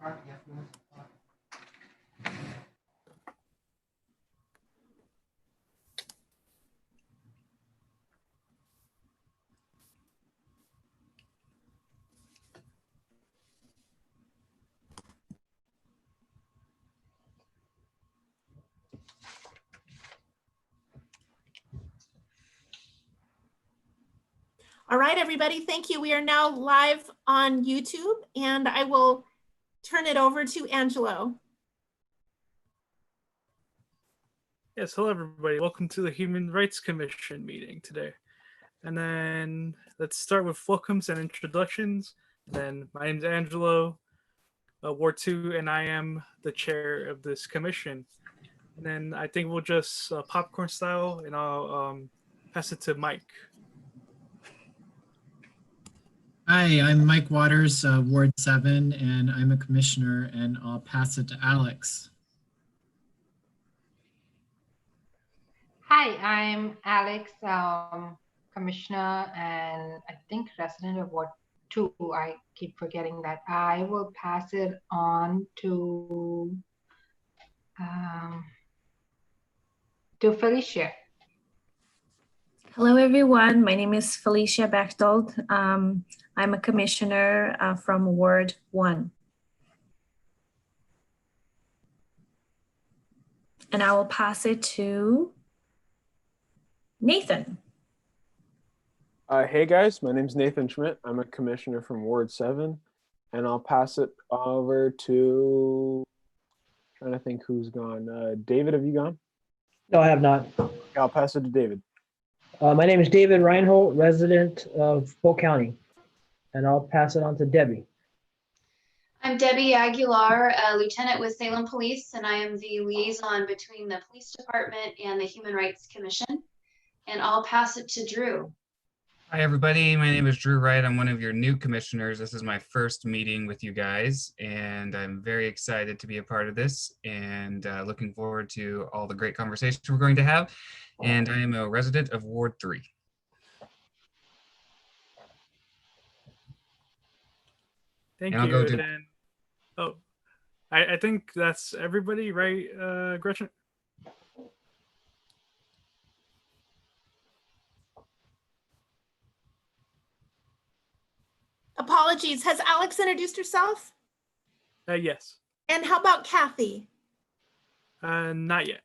All right, everybody, thank you. We are now live on YouTube, and I will turn it over to Angelo. Yes, hello everybody. Welcome to the Human Rights Commission meeting today. And then let's start with welcomes and introductions. And then my name is Angelo, Ward 2, and I am the chair of this commission. And then I think we'll just popcorn style, and I'll pass it to Mike. Hi, I'm Mike Waters, Ward 7, and I'm a commissioner, and I'll pass it to Alex. Hi, I'm Alex, commissioner, and I think resident of Ward 2. I keep forgetting that. I will pass it on to Felicia. Hello, everyone. My name is Felicia Bechtold. I'm a commissioner from Ward 1. And I will pass it to Nathan. Hey guys, my name is Nathan Schmitt. I'm a commissioner from Ward 7, and I'll pass it over to, trying to think who's gone. David, have you gone? No, I have not. I'll pass it to David. My name is David Reinhold, resident of Polk County, and I'll pass it on to Debbie. I'm Debbie Aguilar, a lieutenant with Salem Police, and I am the liaison between the police department and the Human Rights Commission. And I'll pass it to Drew. Hi, everybody. My name is Drew Wright. I'm one of your new commissioners. This is my first meeting with you guys, and I'm very excited to be a part of this and looking forward to all the great conversations we're going to have. And I am a resident of Ward 3. Thank And you. And, oh, I think that's everybody, right, Gretchen? Apologies. Has Alex introduced herself? Yes. And how about Kathy? Not yet.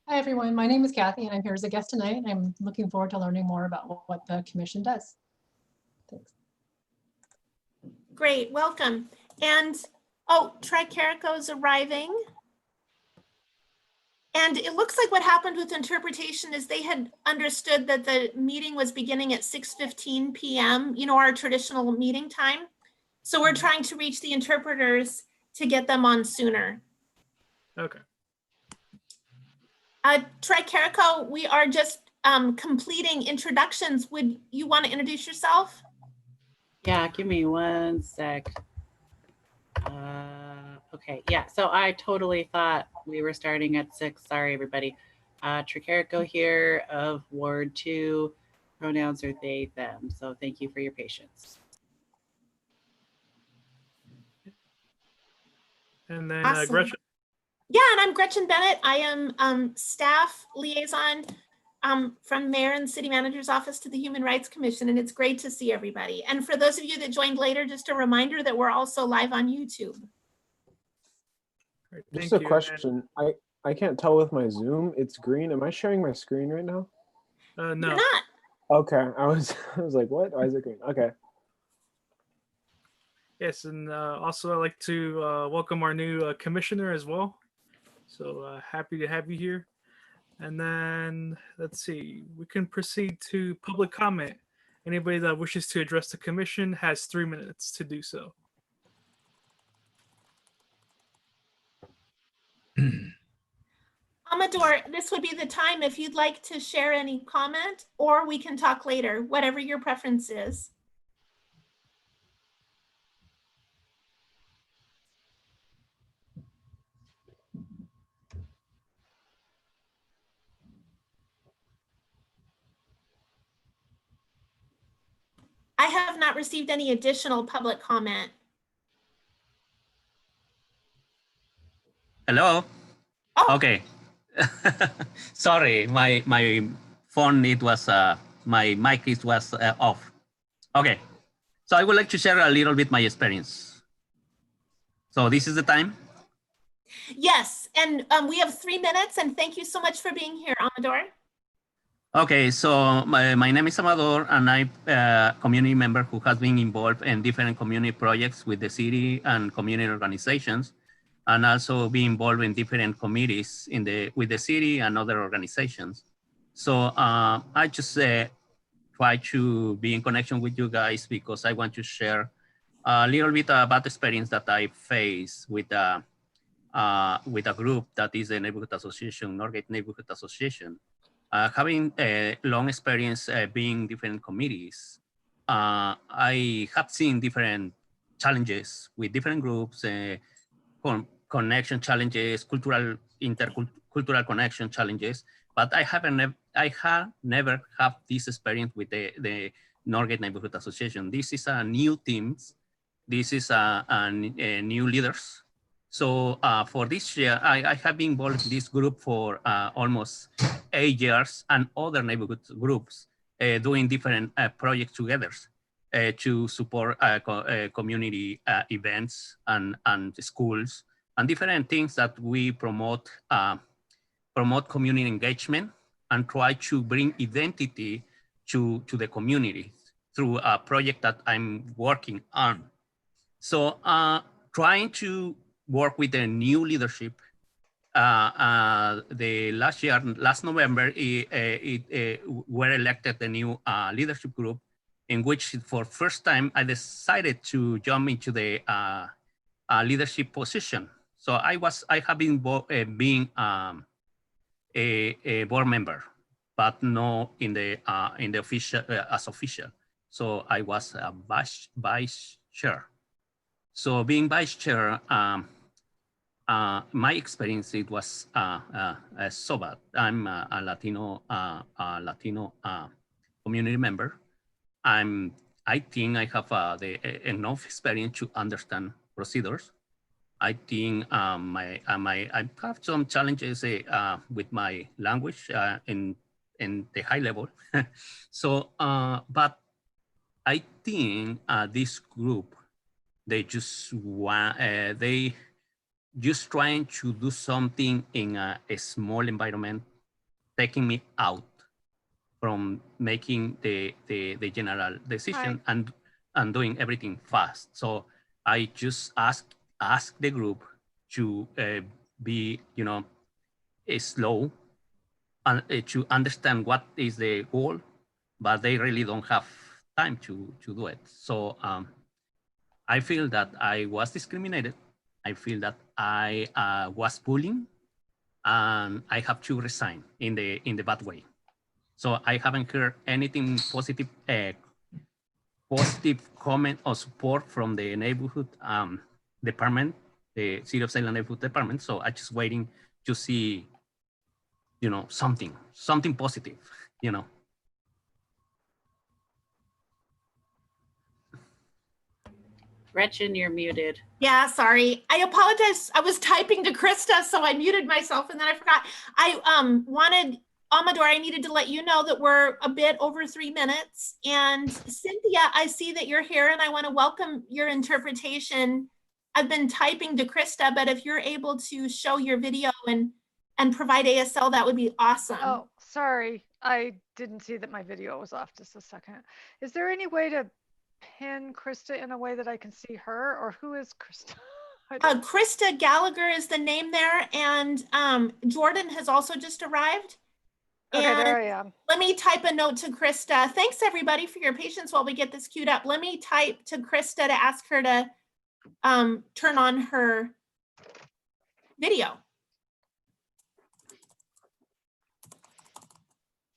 Hi, everyone. My name is Kathy, and I'm here as a guest tonight. I'm looking forward to learning more about what the commission does. Thanks. Great. Welcome. And, oh, Tricarico is arriving. And it looks like what happened with interpretation is they had understood that the meeting was beginning at 6:15 p.m., you know, our traditional meeting time. So we're trying to reach the interpreters to get them on sooner. Okay. Tricarico, we are just completing introductions. Would you want to introduce yourself? Yeah, give me one sec. Okay, yeah, so I totally thought we were starting at 6. Sorry, everybody. Tricarico here of Ward 2. Pronouns are they, them. So thank you for your patience. And then Awesome. Gretchen. Yeah, and I'm Gretchen Bennett. I am staff liaison from Mayor and City Manager's Office to the Human Rights Commission, and it's great to see everybody. And for those of you that joined later, just a reminder that we're also live on YouTube. Great, Just a question. I can't tell with my Zoom. It's green. Am I sharing my screen right now? No. You're not. Okay. I was like, what? Why is it green? Okay. Yes, and also I'd like to welcome our new commissioner as well. So happy to have you here. And then let's see, we can proceed to public comment. Anybody that wishes to address the commission has 3 minutes to do so. Amador, this would be the time if you'd like to share any comment, or we can talk later, whatever your preference is. I have not received any additional public comment. Hello. Oh. Okay. Sorry, my phone it was my mic it was off. Okay. So I would like to share a little bit my experience. So this is the time. Yes, and we have 3 minutes, and thank you so much for being here, Amador. Okay, so my name is Amador, and I'm a community member who has been involved in different community projects with the city and community organizations, and also be involved in different committees with the city and other organizations. So I just try to be in connection with you guys because I want to share a little bit about the experience that I faced with a group that is the Neighborhood Association, Norgate Neighborhood Association. Having a long experience being different committees, I have seen different challenges with different groups, connection challenges, intercultural connection challenges, but I have never had this experience with the Norgate Neighborhood Association. This is a new team. This is a new leaders. So for this year, I have been involved in this group for almost 8 years, and other neighborhood groups doing different projects together to support community events and schools and different things that we promote community engagement and try to bring identity to the community through a project that I'm working on. So trying to work with the new leadership. The last November, were elected the new leadership group, in which for first time I decided to jump into the leadership position. So I have been being a board member, but no in the official as official. So I was a vice chair. So being vice chair, my experience, it was so bad. I'm a Latino community member. I think I have enough experience to understand procedures. I think I have some challenges with my language in the high level. So, but I think this group, they just want, they just trying to do something in a small environment, taking me out from making the general decision and doing everything fast. So I just ask the group to be, slow and to understand what is the goal, but they really don't have time to do it. So I feel that I was discriminated. I feel that I was bullying, and I have to resign in the bad way. So I haven't heard anything positive comment or support from the neighborhood department, the City of Salem Neighborhood Department. So I'm just waiting to see, something positive, Gretchen, you're muted. Yeah, sorry. I apologize. I was typing to Krista, so I muted myself and then I forgot. I wanted, Amador, I needed to let you know that we're a bit over 3 minutes. And Cynthia, I see that you're here and I want to welcome your interpretation. I've been typing to Krista, but if you're able to show your video and provide ASL, that would be awesome. Oh, sorry. I didn't see that my video was off. Just a second. Is there any way to pin Krista in a way that I can see her, or who is Krista? Krista Gallagher is the name there, and Jordan has also just arrived. Okay, and there I am. Let me type a note to Krista. Thanks everybody for your patience while we get this queued up. Let me type to Krista to ask her to turn on her video.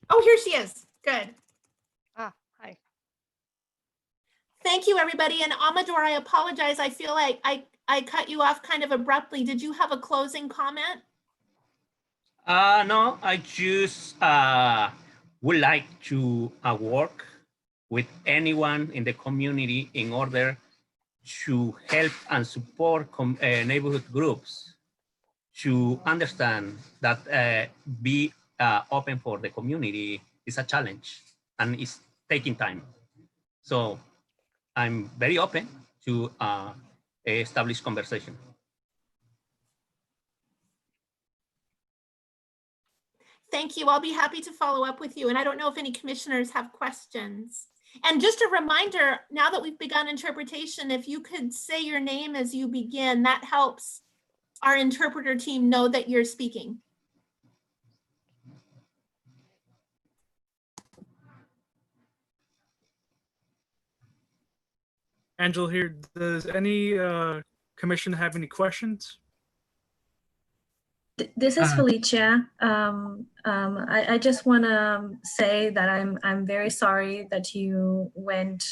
Oh, here she is. Good. Ah, hi. Thank you, everybody. And Amador, I apologize. I feel like I cut you off kind of abruptly. Did you have a closing comment? No, I just would like to work with anyone in the community in order to help and support neighborhood groups to understand that be open for the community is a challenge and it's taking time. So I'm very open to establish conversation. Thank you. I'll be happy to follow up with you. And I don't know if any commissioners have questions. And just a reminder, now that we've begun interpretation, if you could say your name as you begin, that helps our interpreter team know that you're speaking. Angela here. Does any commission have any questions? This is Felicia. I just want to say that I'm very sorry that you went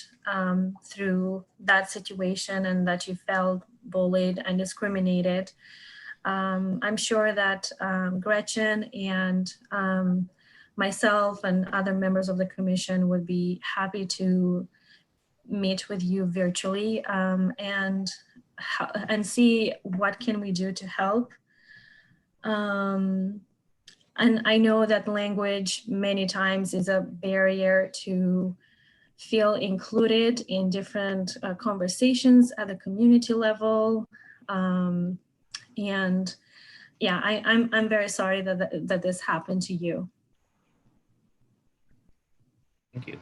through that situation and that you felt bullied and discriminated. I'm sure that Gretchen and myself and other members of the commission would be happy to meet with you virtually and see what can we do to help. And I know that language many times is a barrier to feel included in different conversations at the community level. And yeah, I'm very sorry that this happened to you. Thank you.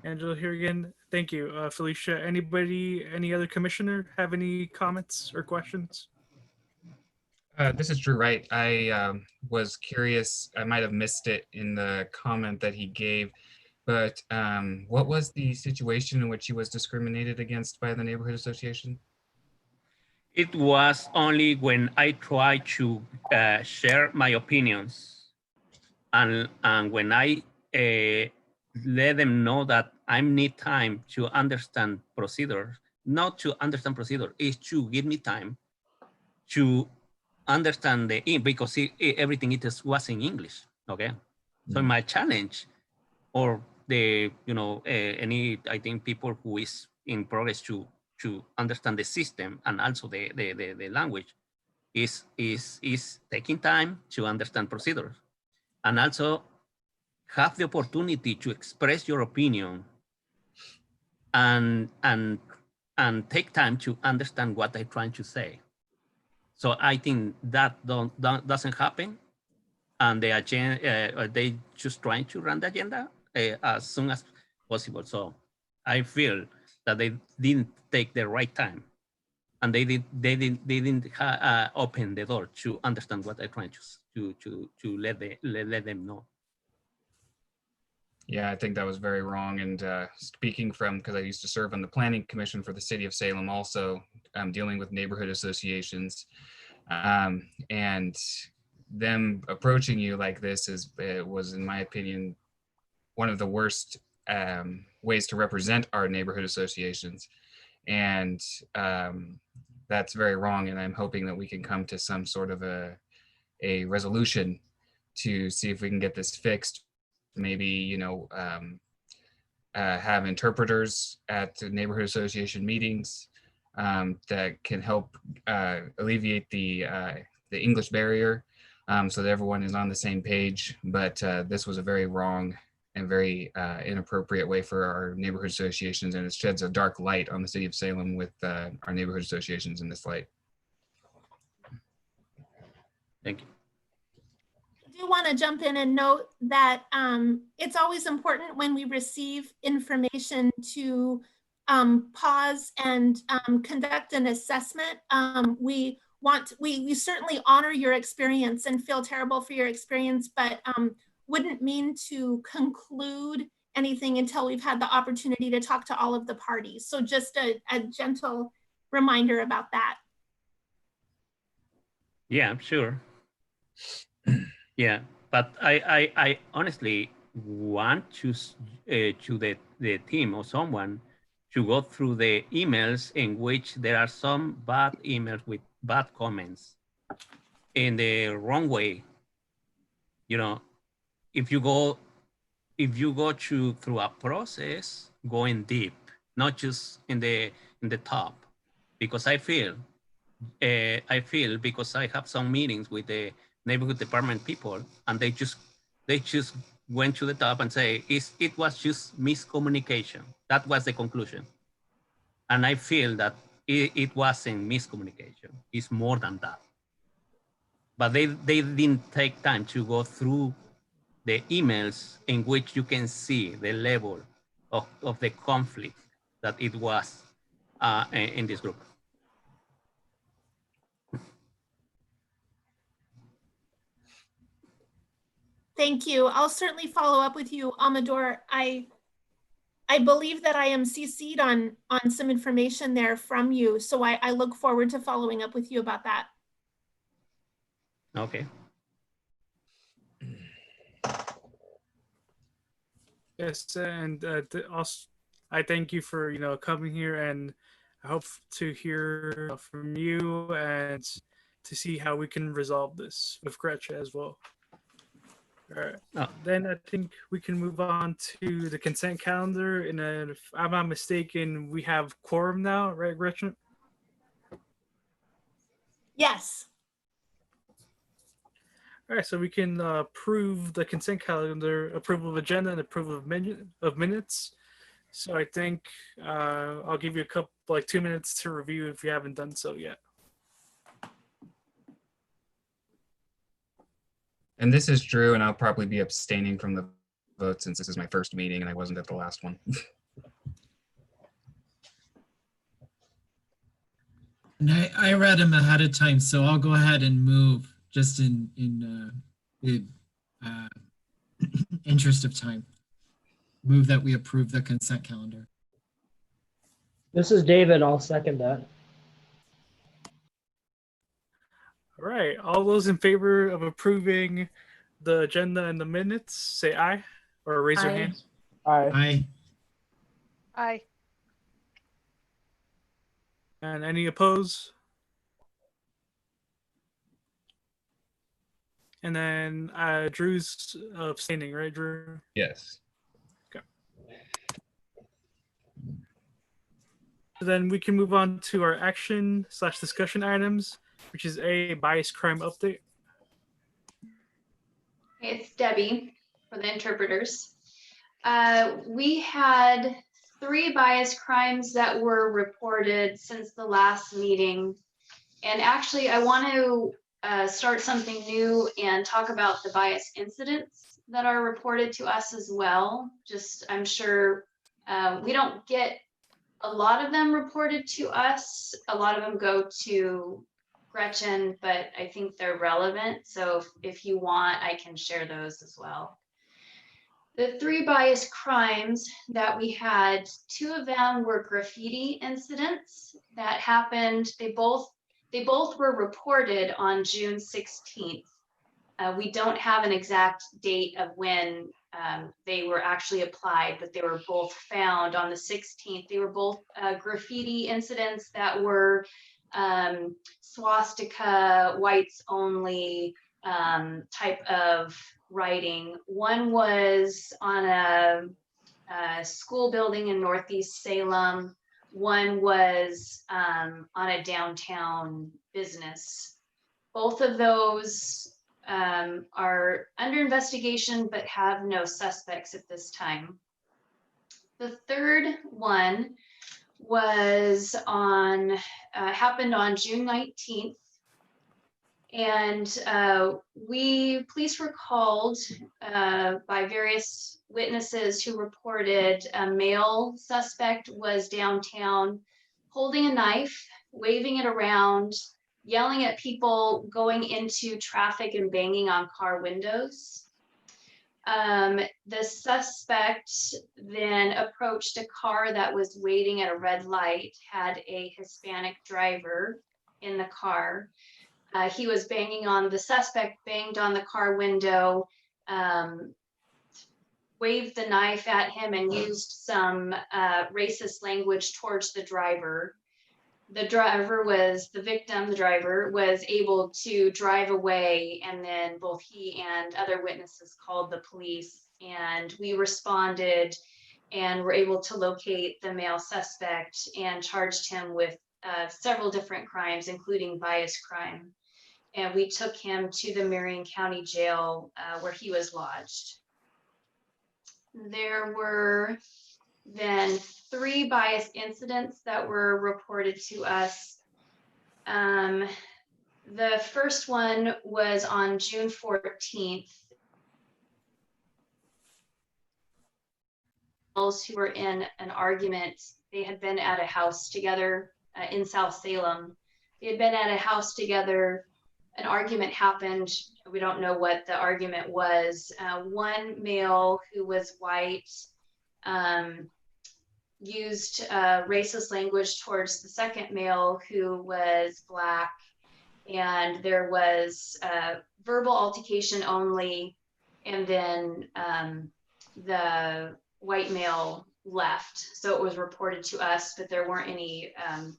Angela here again. Thank you, Felicia. Any other commissioner have any comments or questions? This is Drew Wright. I was curious, I might have missed it in the comment that he gave, but what was the situation in which he was discriminated against by the neighborhood association? It was only when I tried to share my opinions and when I let them know that I need time to understand procedures, not to understand procedure, is to give me time to understand because everything was in English, okay? So my challenge or I think people who is in progress to understand the system and also the language is taking time to understand procedures and also have the opportunity to express your opinion and take time to understand what they're trying to say. So I think that doesn't happen, and the agenda they just trying to run the agenda as soon as possible. So I feel that they didn't take the right time, and they didn't open the door to understand what they're trying to let them know. Yeah, I think that was very wrong. And speaking from, because I used to serve on the planning commission for the city of Salem, also dealing with neighborhood associations, and them approaching you like this was, in my opinion, one of the worst ways to represent our neighborhood associations. And that's very wrong. And I'm hoping that we can come to some sort of a resolution to see if we can get this fixed. Maybe, have interpreters at the neighborhood association meetings that can help alleviate the English barrier so that everyone is on the same page. But this was a very wrong and very inappropriate way for our neighborhood associations, and it sheds a dark light on the city of Salem with our neighborhood associations in this light. Thank you. I do want to jump in and note that it's always important when we receive information to pause and conduct an assessment. We certainly honor your experience and feel terrible for your experience, but wouldn't mean to conclude anything until we've had the opportunity to talk to all of the parties. So just a gentle reminder about that. Yeah, sure. Yeah, but I honestly want to the team or someone to go through the emails in which there are some bad emails with bad comments in the wrong way. You know, if you go through a process, going deep, not just in the top, because I feel because I have some meetings with the neighborhood department people, and they just went to the top and say it was just miscommunication. That was the conclusion, and I feel that it wasn't miscommunication. It's more than that. But they didn't take time to go through the emails in which you can see the level of the conflict that it was in this group. Thank you. I'll certainly follow up with you, Amador. I believe that I am CC'd on some information there from you. So I look forward to following up with you about that. Okay. Yes, and also I thank you for coming here, and I hope to hear from you and to see how we can resolve this with Gretchen as well. All right. Oh. Then I think we can move on to the consent calendar. And if I'm not mistaken, we have quorum now, right, Gretchen? Yes. All right, so we can approve the consent calendar, approval of agenda, and approval of minutes. So I think I'll give you a couple, like 2 minutes to review if you haven't done so yet. And this is Drew, and I'll probably be abstaining from the vote since this is my first meeting and I wasn't at the last one. And I read them ahead of time, so I'll go ahead and move just in the interest of time. Move that we approve the consent calendar. This is David. I'll second that. All right, all those in favor of approving the agenda and the minutes, say aye or raise your Aye. hand. Aye. Aye. Aye. And any opposed? And then Drew's abstaining, right, Drew? Yes. So then we can move on to our action/discussion items, which is a bias crime update. It's Debbie for the interpreters. We had 3 bias crimes that were reported since the last meeting. And actually, I want to start something new and talk about the bias incidents that are reported to us as well. Just, I'm sure we don't get a lot of them reported to us. A lot of them go to Gretchen, but I think they're relevant. So if you want, I can share those as well. The 3 bias crimes that we had, 2 of them were graffiti incidents that happened. They both were reported on June 16th. We don't have an exact date of when they were actually applied, but they were both found on the 16th. They were both graffiti incidents that were swastika, whites only type of writing. One was on a school building in Northeast Salem. One was on a downtown business. Both of those are under investigation, but have no suspects at this time. The third one was happened on June 19th. And police were called by various witnesses who reported a male suspect was downtown holding a knife, waving it around, yelling at people going into traffic and banging on car windows. The suspect then approached a car that was waiting at a red light, had a Hispanic driver in the car. The suspect banged on the car window, waved the knife at him and used some racist language towards the driver. the driver was able to drive away, and then both he and other witnesses called the police, and we responded and were able to locate the male suspect and charged him with several different crimes, including bias crime. And we took him to the Marion County Jail where he was lodged. There were then 3 bias incidents that were reported to us. The first one was on June 14th. Who were in an argument. They had been at a house together in South Salem. They had been at a house together. An argument happened. We don't know what the argument was. One male who was white used racist language towards the second male who was Black, and there was verbal altercation only, and then the white male left. So it was reported to us, but there weren't any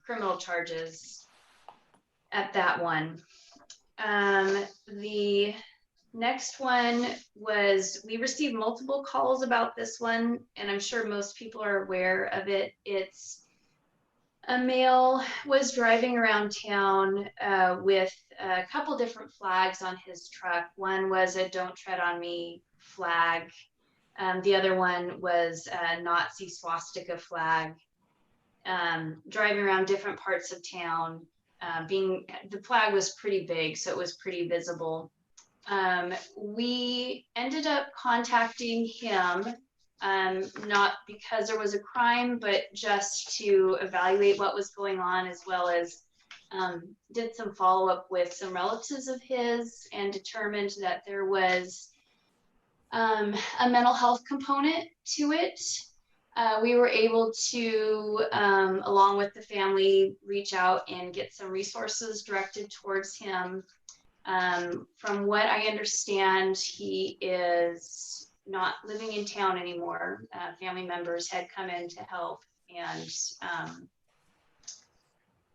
criminal charges at that one. The next one was, we received multiple calls about this one, and I'm sure most people are aware of it. It's a male was driving around town with a couple different flags on his truck. One was a "Don't Tread on Me" flag. The other one was a Nazi swastika flag. Driving around different parts of town. The flag was pretty big, so it was pretty visible. We ended up contacting him, not because there was a crime, but just to evaluate what was going on, as well as did some follow-up with some relatives of his and determined that there was a mental health component to it. We were able to, along with the family, reach out and get some resources directed towards him. From what I understand, he is not living in town anymore. Family members had come in to help and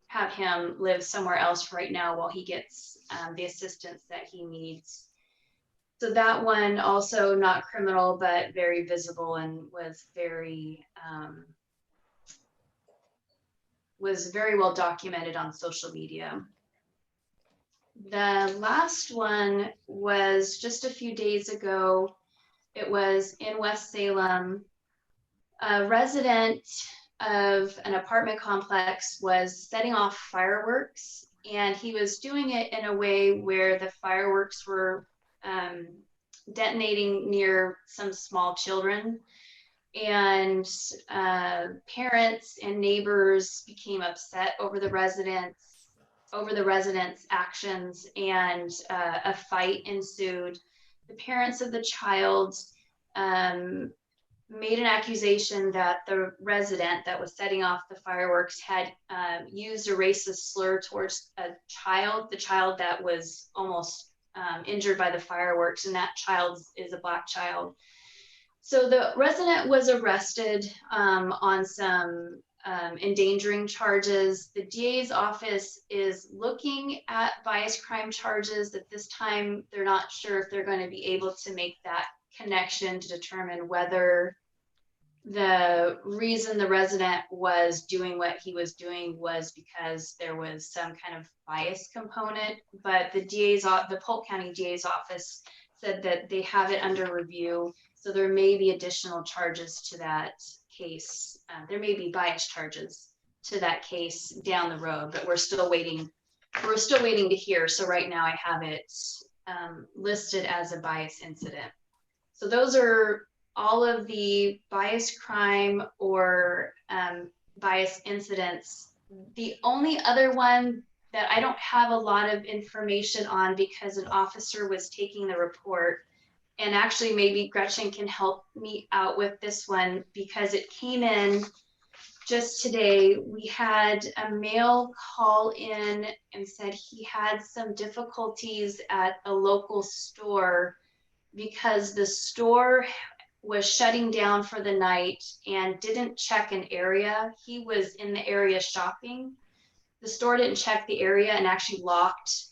have him live somewhere else right now while he gets the assistance that he needs. So that one also not criminal, but very visible and was very well documented on social media. The last one was just a few days ago. It was in West Salem. A resident of an apartment complex was setting off fireworks, and he was doing it in a way where the fireworks were detonating near some small children, and parents and neighbors became upset over the residents' actions, and a fight ensued. The parents of the child made an accusation that the resident that was setting off the fireworks had used a racist slur towards a child, the child that was almost injured by the fireworks, and that child is a Black child. So the resident was arrested on some endangering charges. The DA's office is looking at bias crime charges. At this time, they're not sure if they're going to be able to make that connection to determine whether the reason the resident was doing what he was doing was because there was some kind of bias component. But the Polk County DA's office said that they have it under review, so there may be additional charges to that case. There may be bias charges to that case down the road, but we're still waiting. We're still waiting to hear. So right now I have it listed as a bias incident. So those are all of the bias crime or bias incidents. The only other one that I don't have a lot of information on, because an officer was taking the report, and actually maybe Gretchen can help me out with this one because it came in just today. We had a male call in and said he had some difficulties at a local store because the store was shutting down for the night and didn't check an area. He was in the area shopping, the store didn't check the area and actually locked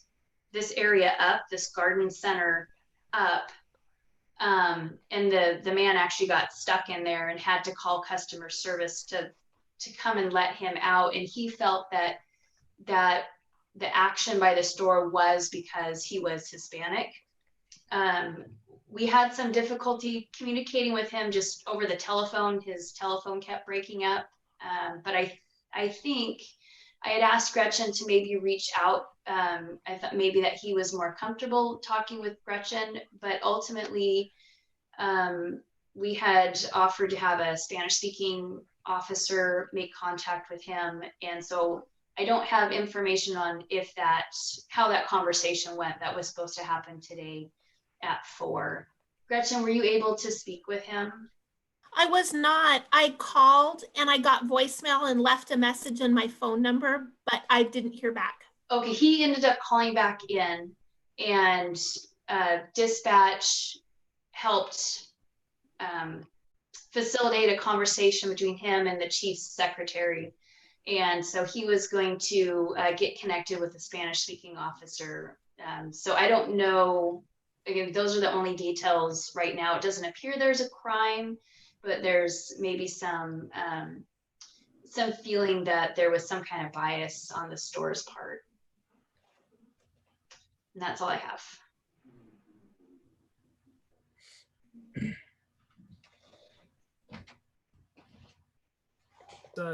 this area up, this garden center up. And the man actually got stuck in there and had to call customer service to come and let him out. And he felt that the action by the store was because he was Hispanic. We had some difficulty communicating with him just over the telephone. His telephone kept breaking up. But I think I had asked Gretchen to maybe reach out. I thought maybe that he was more comfortable talking with Gretchen, but ultimately we had offered to have a Spanish-speaking officer make contact with him. And so I don't have information on how that conversation went. That was supposed to happen today at 4. Gretchen, were you able to speak with him? I was not. I called and I got voicemail and left a message and my phone number, but I didn't hear back. Okay, he ended up calling back in, and dispatch helped facilitate a conversation between him and the chief's secretary. And so he was going to get connected with a Spanish-speaking officer. So I don't know. Again, those are the only details right now. It doesn't appear there's a crime, but there's maybe some feeling that there was some kind of bias on the store's part. And that's all I have.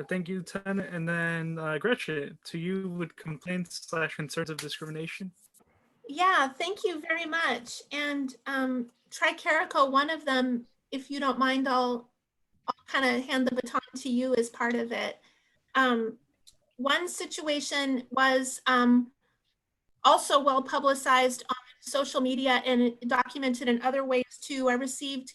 Thank you, Lieutenant. And then Gretchen, to you with complaints / concerns of discrimination. Yeah, thank you very much. And Tricarico, one of them, if you don't mind, I'll kind of hand the baton to you as part of it. One situation was also well publicized on social media and documented in other ways too. I received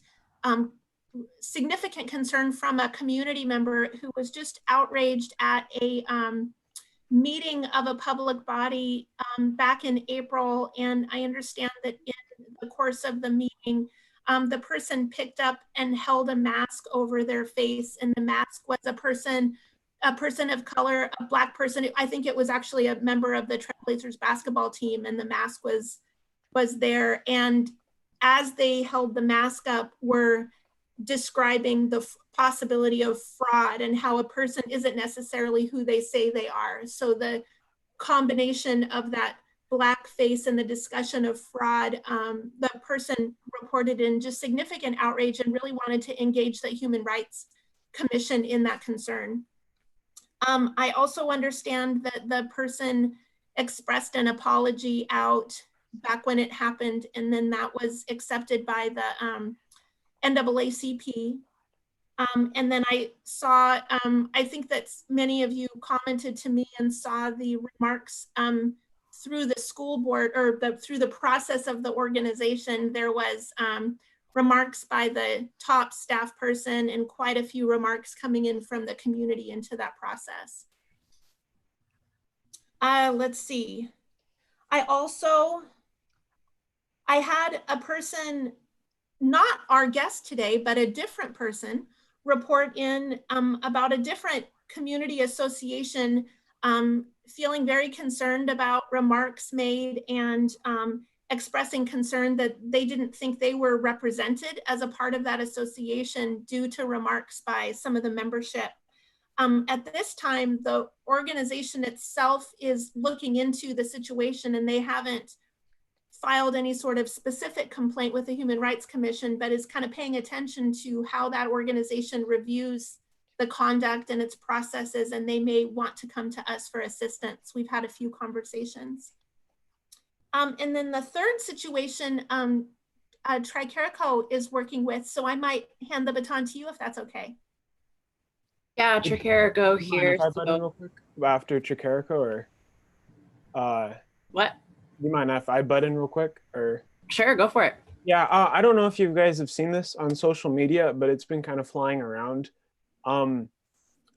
significant concern from a community member who was just outraged at a meeting of a public body back in April. And I understand that in the course of the meeting, the person picked up and held a mask over their face, and the mask was a person of color, a Black person. I think it was actually a member of the Trailblazers basketball team, and the mask was there. And as they held the mask up, were describing the possibility of fraud and how a person isn't necessarily who they say they are. So the combination of that Black face and the discussion of fraud, the person reported in just significant outrage and really wanted to engage the Human Rights Commission in that concern. I also understand that the person expressed an apology out back when it happened, and then that was accepted by the NAACP. And then I saw, I think that many of you commented to me and saw the remarks through the school board or through the process of the organization. There was remarks by the top staff person and quite a few remarks coming in from the community into that process. Let's see. I had a person, not our guest today, but a different person, report in about a different community association feeling very concerned about remarks made and expressing concern that they didn't think they were represented as a part of that association due to remarks by some of the membership. At this time, the organization itself is looking into the situation, and they haven't filed any sort of specific complaint with the Human Rights Commission, but is kind of paying attention to how that organization reviews the conduct and its processes, and they may want to come to us for assistance. We've had a few conversations. And then the third situation, Tricarico is working with, so I might hand the baton to you if that's okay. Yeah, Tricarico here. If I butt in real quick after Tricarico, or what? Do you mind if I butt in real quick, or? Sure, go for it. Yeah, I don't know if you guys have seen this on social media, but it's been kind of flying around. One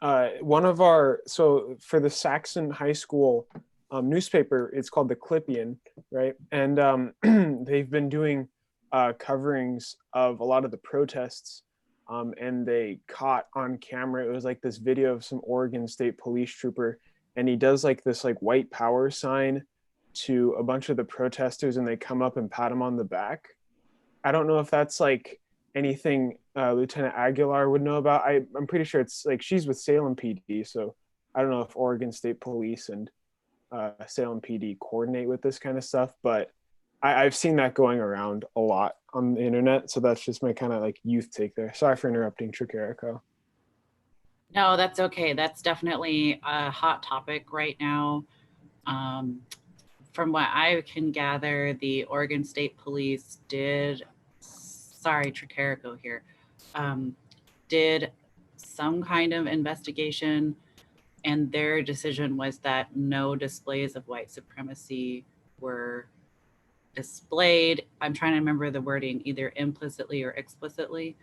of so for the Saxon High School newspaper, it's called the Clippian, right? And they've been doing coverings of a lot of the protests, and they caught on camera, it was like this video of some Oregon State police trooper and he does like this like white power sign to a bunch of the protesters, and they come up and pat him on the back. I don't know if that's like anything Lieutenant Aguilar would know about. I'm pretty sure it's like she's with Salem PD, so I don't know if Oregon State Police and Salem PD coordinate with this kind of stuff, but I've seen that going around a lot on the internet. So that's just my kind of like youth take there. Sorry for interrupting, Tricarico. No, that's okay. That's definitely a hot topic right now. From what I can gather, the Oregon State Police did, sorry, Tricarico here, did some kind of investigation, and their decision was that no displays of white supremacy were displayed. I'm trying to remember the wording, either implicitly or explicitly.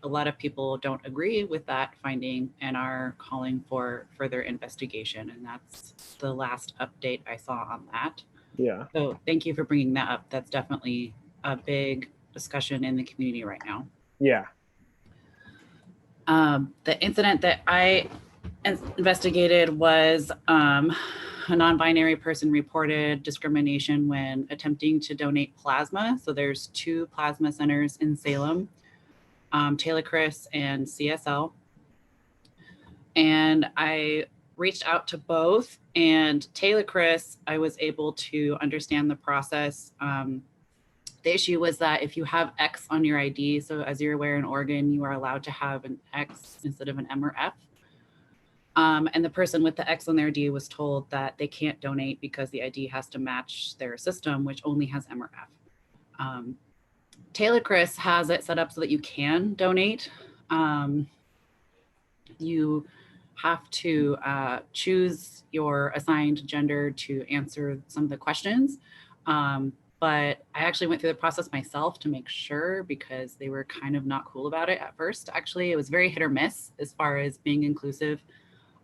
A lot of people don't agree with that finding and are calling for further investigation. And that's the last update I saw on that. Yeah. So thank you for bringing that up. That's definitely a big discussion in the community right now. Yeah. The incident that I investigated was a non-binary person reported discrimination when attempting to donate plasma. So there's 2 plasma centers in Salem, Taylor Chris and CSL. And I reached out to both, and Taylor Chris, I was able to understand the process. The issue was that if you have X on your ID, so as you're aware in Oregon, you are allowed to have an X instead of an M or F. And the person with the X on their ID was told that they can't donate because the ID has to match their system, which only has M or F. Taylor Chris has it set up so that you can donate. You have to choose your assigned gender to answer some of the questions. But I actually went through the process myself to make sure, because they were kind of not cool about it at first. Actually, it was very hit or miss as far as being inclusive.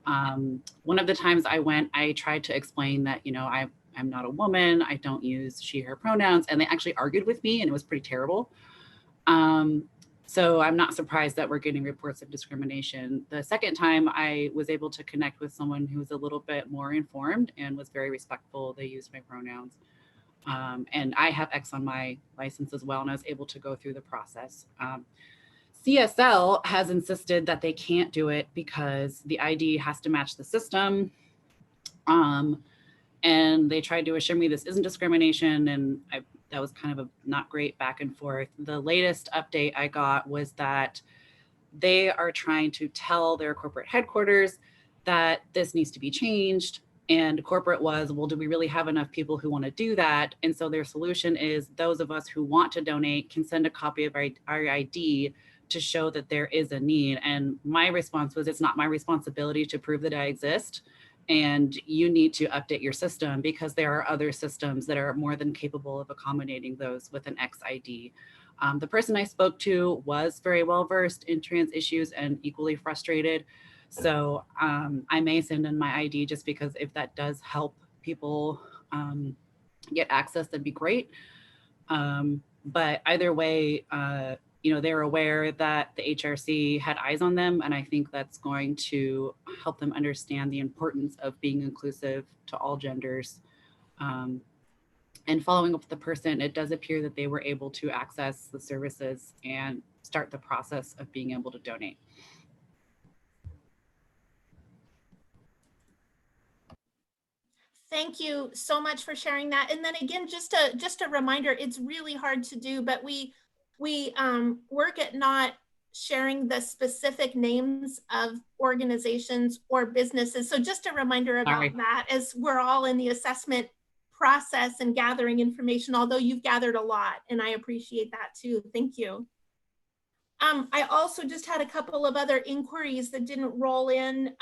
One of the times I went, I tried to explain that, you know, I'm not a woman, I don't use she, her pronouns, and they actually argued with me, and it was pretty terrible. So I'm not surprised that we're getting reports of discrimination. The second time I was able to connect with someone who was a little bit more informed and was very respectful. They used my pronouns. And I have X on my license as well, and I was able to go through the process. CSL has insisted that they can't do it because the ID has to match the system. And they tried to assure me this isn't discrimination, and that was kind of a not great back and forth. The latest update I got was that they are trying to tell their corporate headquarters that this needs to be changed. And corporate was, well, do we really have enough people who want to do that? And so their solution is those of us who want to donate can send a copy of our ID to show that there is a need. And my response was, it's not my responsibility to prove that I exist. And you need to update your system because there are other systems that are more than capable of accommodating those with an X ID. The person I spoke to was very well versed in trans issues and equally frustrated. So I may send in my ID just because if that does help people get access, that'd be great. But either way, you know, they're aware that the HRC had eyes on them, and I think that's going to help them understand the importance of being inclusive to all genders. And following up with the person, it does appear that they were able to access the services and start the process of being able to donate. Thank you so much for sharing that. And then again, just a reminder, it's really hard to do, but we work at not sharing the specific names of organizations or businesses. So just a reminder about that, as we're all in the assessment process and gathering information, although you've gathered a lot, and I appreciate that too. Thank you. I also just had a couple of other inquiries that didn't roll in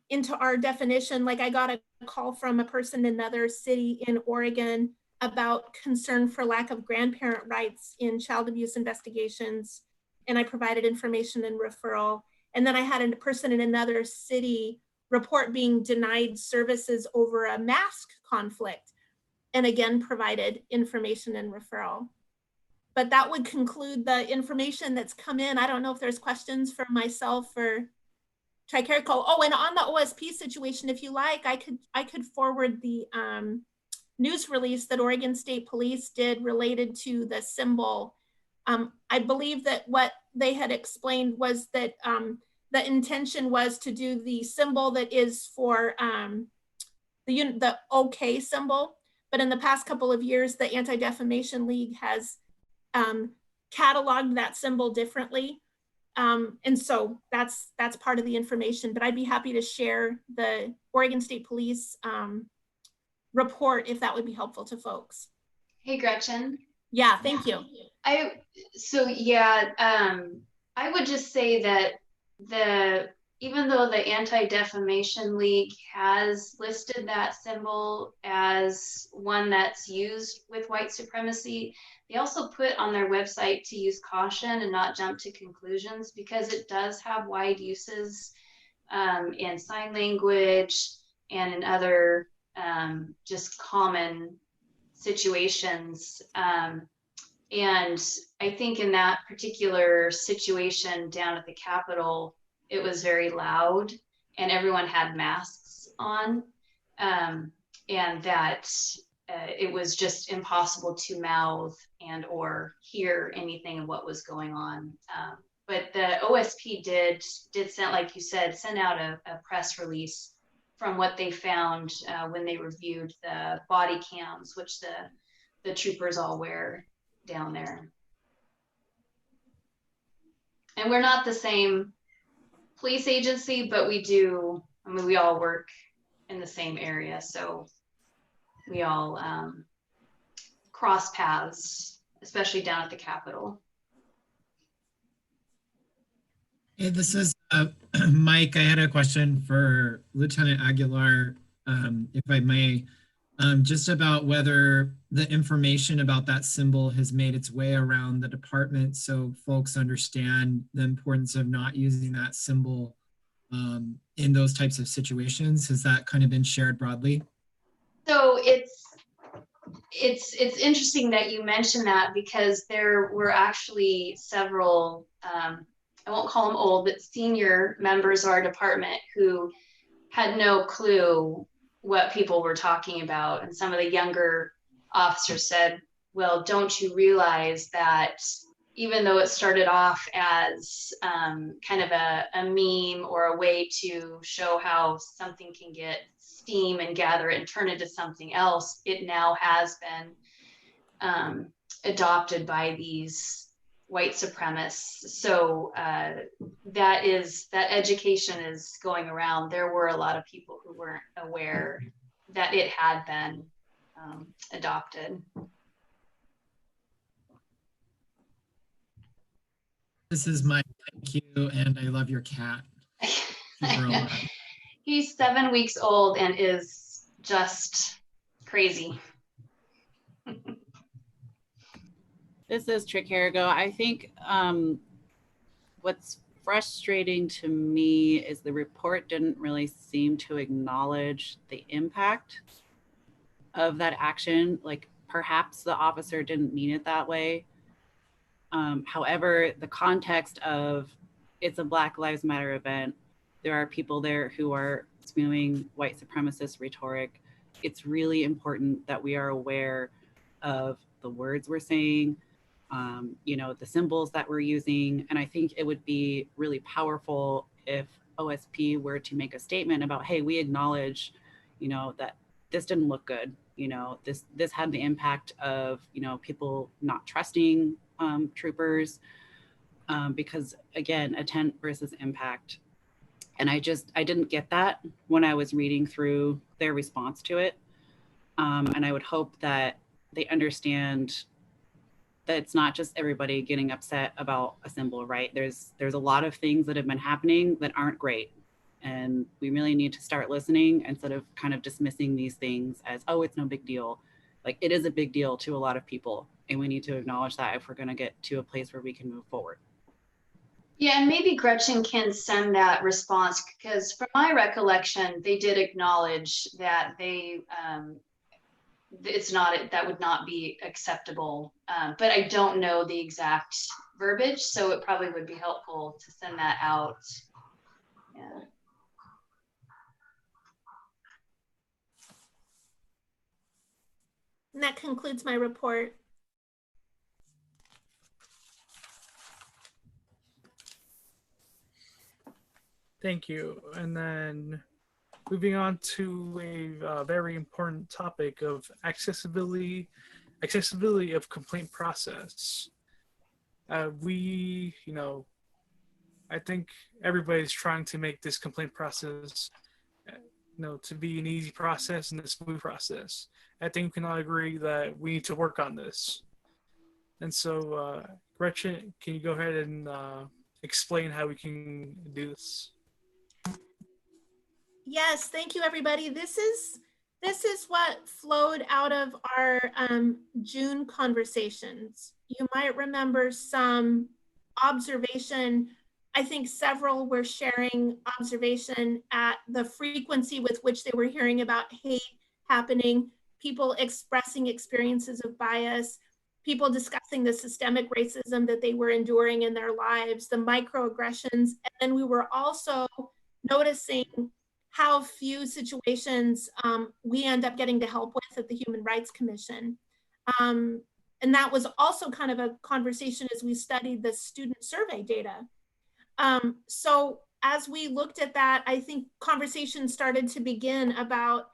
into our definition. Like I got a call from a person in another city in Oregon about concern for lack of grandparent rights in child abuse investigations. And I provided information and referral. And then I had a person in another city report being denied services over a mask conflict. And again, provided information and referral. But that would conclude the information that's come in. I don't know if there's questions for myself or Tricarico. Oh, and on the OSP situation, if you like, I could forward the news release that Oregon State Police did related to the symbol. I believe that what they had explained was that the intention was to do the symbol that is for the OK symbol, but in the past couple of years, the Anti-Defamation League has cataloged that symbol differently. And so that's part of the information, but I'd be happy to share the Oregon State Police report if that would be helpful to folks. Hey, Gretchen. Yeah, thank you. I would just say that even though the Anti-Defamation League has listed that symbol as one that's used with white supremacy, they also put on their website to use caution and not jump to conclusions, because it does have wide uses in sign language and in other just common situations. And I think in that particular situation down at the Capitol, it was very loud and everyone had masks on, and that it was just impossible to mouth and or hear anything of what was going on. But the OSP did send, like you said, send out a press release from what they found when they reviewed the body cams, which the troopers all wear down there. And we're not the same police agency, but we all work in the same area, so we all cross paths, especially down at the Capitol. Hey, this is Mike. I had a question for Lieutenant Aguilar, if I may, just about whether the information about that symbol has made its way around the department so folks understand the importance of not using that symbol in those types of situations. Has that kind of been shared broadly? So it's interesting that you mentioned that, because there were actually several, I won't call them old, but senior members of our department who had no clue what people were talking about. And some of the younger officers said, well, don't you realize that even though it started off as kind of a meme or a way to show how something can get steam and gather it and turn into something else, it now has been adopted by these white supremacists. So that education is going around. There were a lot of people who weren't aware that it had been adopted. This is Mike. Thank you, and I love your cat. He's 7 weeks old and is just crazy. This is Tricarico. I think what's frustrating to me is the report didn't really seem to acknowledge the impact of that action. Like, perhaps the officer didn't mean it that way. However, the context of it's a Black Lives Matter event, there are people there who are spewing white supremacist rhetoric. It's really important that we are aware of the words we're saying, the symbols that we're using. And I think it would be really powerful if OSP were to make a statement about, hey, we acknowledge, that this didn't look good. This had the impact of, people not trusting troopers, because again, intent versus impact. And I didn't get that when I was reading through their response to it. And I would hope that they understand that it's not just everybody getting upset about a symbol, right? There's a lot of things that have been happening that aren't great. And we really need to start listening instead of kind of dismissing these things as, oh, it's no big deal. Like, it is a big deal to a lot of people. And we need to acknowledge that if we're going to get to a place where we can move forward. Yeah, and maybe Gretchen can send that response, because from my recollection, they did acknowledge that that would not be acceptable. But I don't know the exact verbiage, so it probably would be helpful to send that out. Yeah. And that concludes my report. Thank you. And then moving on to a very important topic of accessibility of complaint process. We, I think everybody's trying to make this complaint process, to be an easy process and a smooth process. I think we can all agree that we need to work on this. And so, Gretchen, can you go ahead and explain how we can do this? Yes, thank you, everybody. This is what flowed out of our June conversations. You might remember some observation. I think several were sharing observation at the frequency with which they were hearing about hate happening, people expressing experiences of bias, people discussing the systemic racism that they were enduring in their lives, the microaggressions. And then we were also noticing how few situations we end up getting to help with at the Human Rights Commission. And that was also kind of a conversation as we studied the student survey data. So as we looked at that, I think conversations started to begin about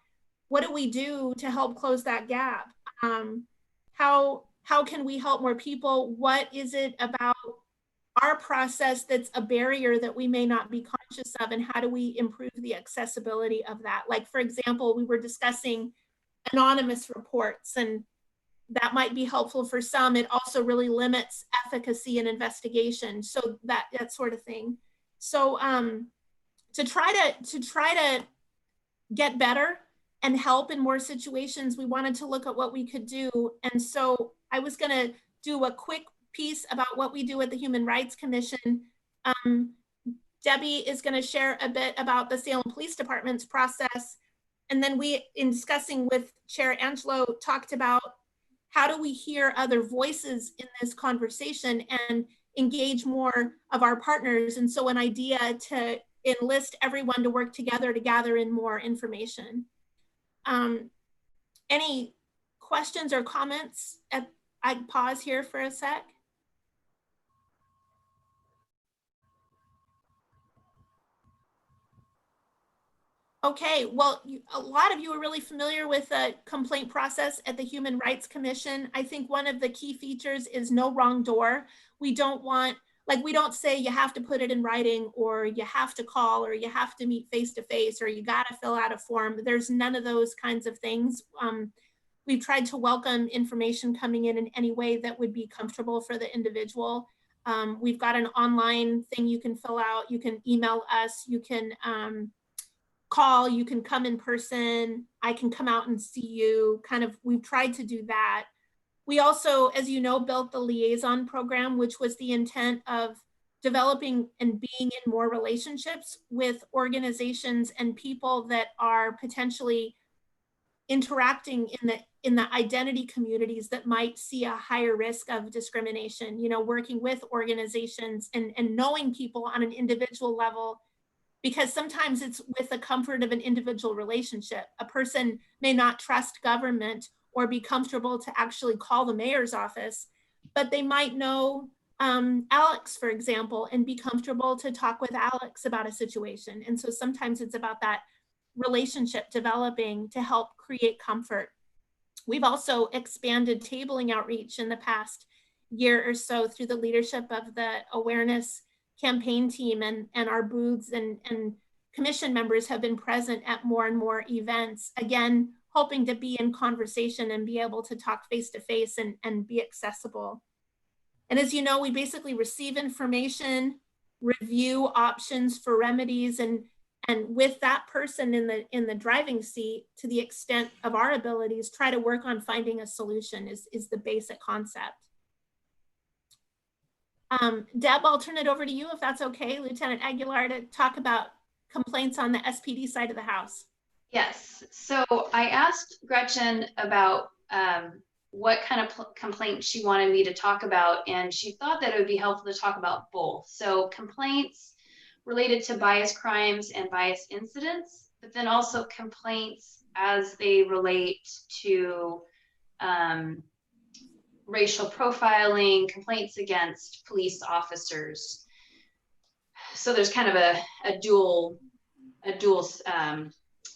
what do we do to help close that gap? How can we help more people? What is it about our process that's a barrier that we may not be conscious of, and how do we improve the accessibility of that? Like, for example, we were discussing anonymous reports, and that might be helpful for some. It also really limits efficacy and investigation, so that sort of thing. So to try to get better and help in more situations, we wanted to look at what we could do. And so I was going to do a quick piece about what we do at the Human Rights Commission. Debbie is going to share a bit about the Salem Police Department's process. And then we, in discussing with Chair Angelo, talked about how do we hear other voices in this conversation and engage more of our partners. And so an idea to enlist everyone to work together to gather in more information. Any questions or comments? I'd pause here for a sec. Okay, well, a lot of you are really familiar with the complaint process at the Human Rights Commission. I think one of the key features is no wrong door. We don't want, like, we don't say you have to put it in writing, or you have to call, or you have to meet face to face, or you got to fill out a form. There's none of those kinds of things. We've tried to welcome information coming in any way that would be comfortable for the individual. We've got an online thing you can fill out. You can email us. You can call, you can come in person, I can come out and see you, kind of, we've tried to do that. We also, as you know, built the liaison program, which was the intent of developing and being in more relationships with organizations and people that are potentially interacting in the identity communities that might see a higher risk of discrimination, working with organizations and knowing people on an individual level, because sometimes it's with the comfort of an individual relationship. A person may not trust government or be comfortable to actually call the mayor's office, but they might know Alex, for example, and be comfortable to talk with Alex about a situation. And so sometimes it's about that relationship developing to help create comfort. We've also expanded tabling outreach in the past year or so through the leadership of the awareness campaign team, and our booths and commission members have been present at more and more events, again, hoping to be in conversation and be able to talk face to face and be accessible. And as you know, we basically receive information, review options for remedies, and with that person in the driving seat, to the extent of our abilities, try to work on finding a solution is the basic concept. Deb, I'll turn it over to you if that's okay, Lieutenant Aguilar, to talk about complaints on the SPD side of the house. Yes, so I asked Gretchen about what kind of complaint she wanted me to talk about, and she thought that it would be helpful to talk about both. So complaints related to bias crimes and bias incidents, but then also complaints as they relate to racial profiling, complaints against police officers. So there's kind of a dual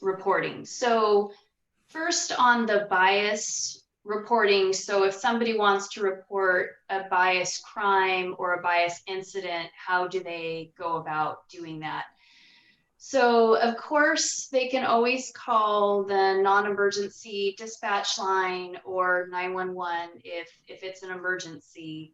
reporting. So first on the bias reporting. So if somebody wants to report a bias crime or a bias incident, how do they go about doing that? So of course they can always call the non-emergency dispatch line or 911 if it's an emergency.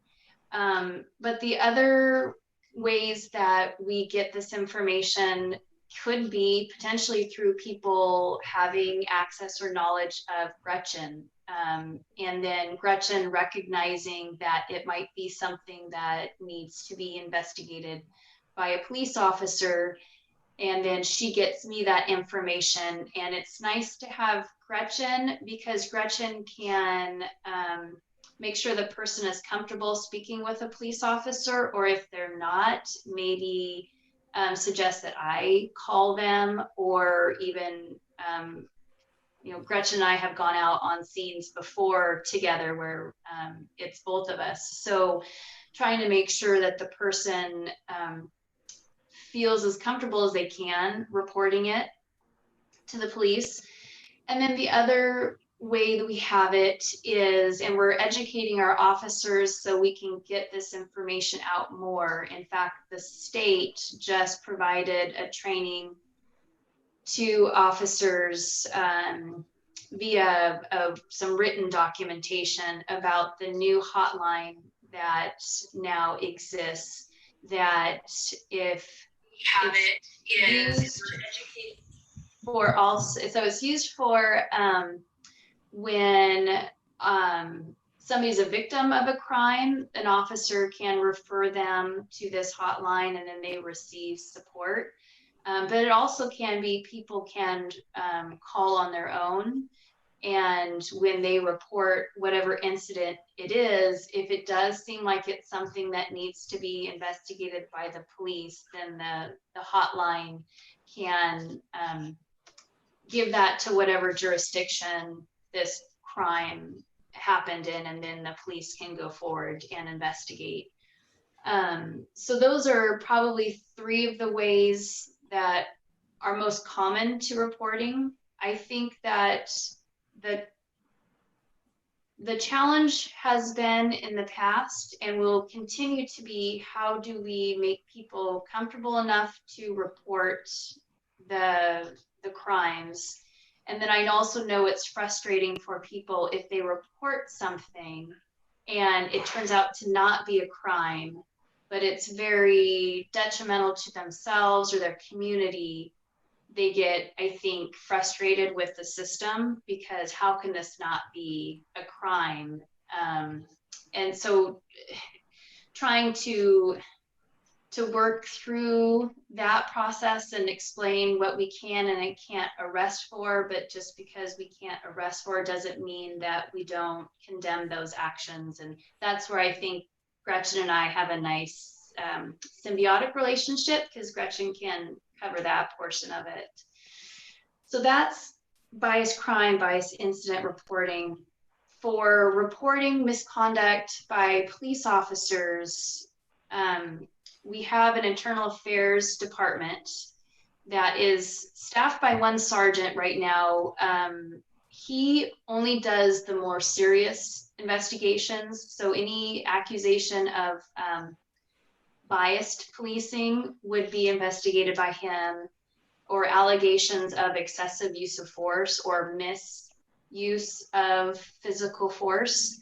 But the other ways that we get this information could be potentially through people having access or knowledge of Gretchen. And then Gretchen recognizing that it might be something that needs to be investigated by a police officer. And then she gets me that information. And it's nice to have Gretchen because Gretchen can make sure the person is comfortable speaking with a police officer, or if they're not, maybe suggest that I call them, or even, you know, Gretchen and I have gone out on scenes before together where it's both of us. So trying to make sure that the person feels as comfortable as they can reporting it to the police. And then the other way that we have it is, and we're educating our officers so we can get this information out more. In fact, the state just provided a training to officers via some written documentation about the new hotline that now exists, that if have it is for also, so it's used for when somebody's a victim of a crime, an officer can refer them to this hotline and then they receive support. But it also can be people can call on their own. And when they report whatever incident it is, if it does seem like it's something that needs to be investigated by the police, then the hotline can give that to whatever jurisdiction this crime happened in, and then the police can go forward and investigate. So those are probably three of the ways that are most common to reporting. I think that the challenge has been in the past and will continue to be, how do we make people comfortable enough to report the crimes? And then I also know it's frustrating for people if they report something and it turns out to not be a crime, but it's very detrimental to themselves or their community. They get, I think, frustrated with the system because how can this not be a crime? And so trying to work through that process and explain what we can and can't arrest for, but just because we can't arrest for doesn't mean that we don't condemn those actions. And that's where I think Gretchen and I have a nice symbiotic relationship, because Gretchen can cover that portion of it. So that's bias crime, bias incident reporting. For reporting misconduct by police officers, we have an internal affairs department that is staffed by one sergeant right now. He only does the more serious investigations. So any accusation of biased policing would be investigated by him, or allegations of excessive use of force or misuse of physical force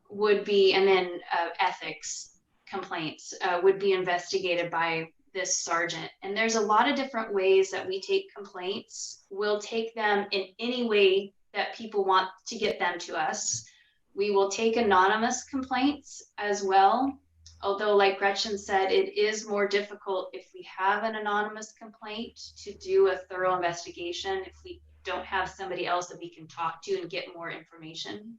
would be, and then ethics complaints would be investigated by this sergeant. And there's a lot of different ways that we take complaints. We'll take them in any way that people want to get them to us. We will take anonymous complaints as well. Although, like Gretchen said, it is more difficult if we have an anonymous complaint to do a thorough investigation, if we don't have somebody else that we can talk to and get more information.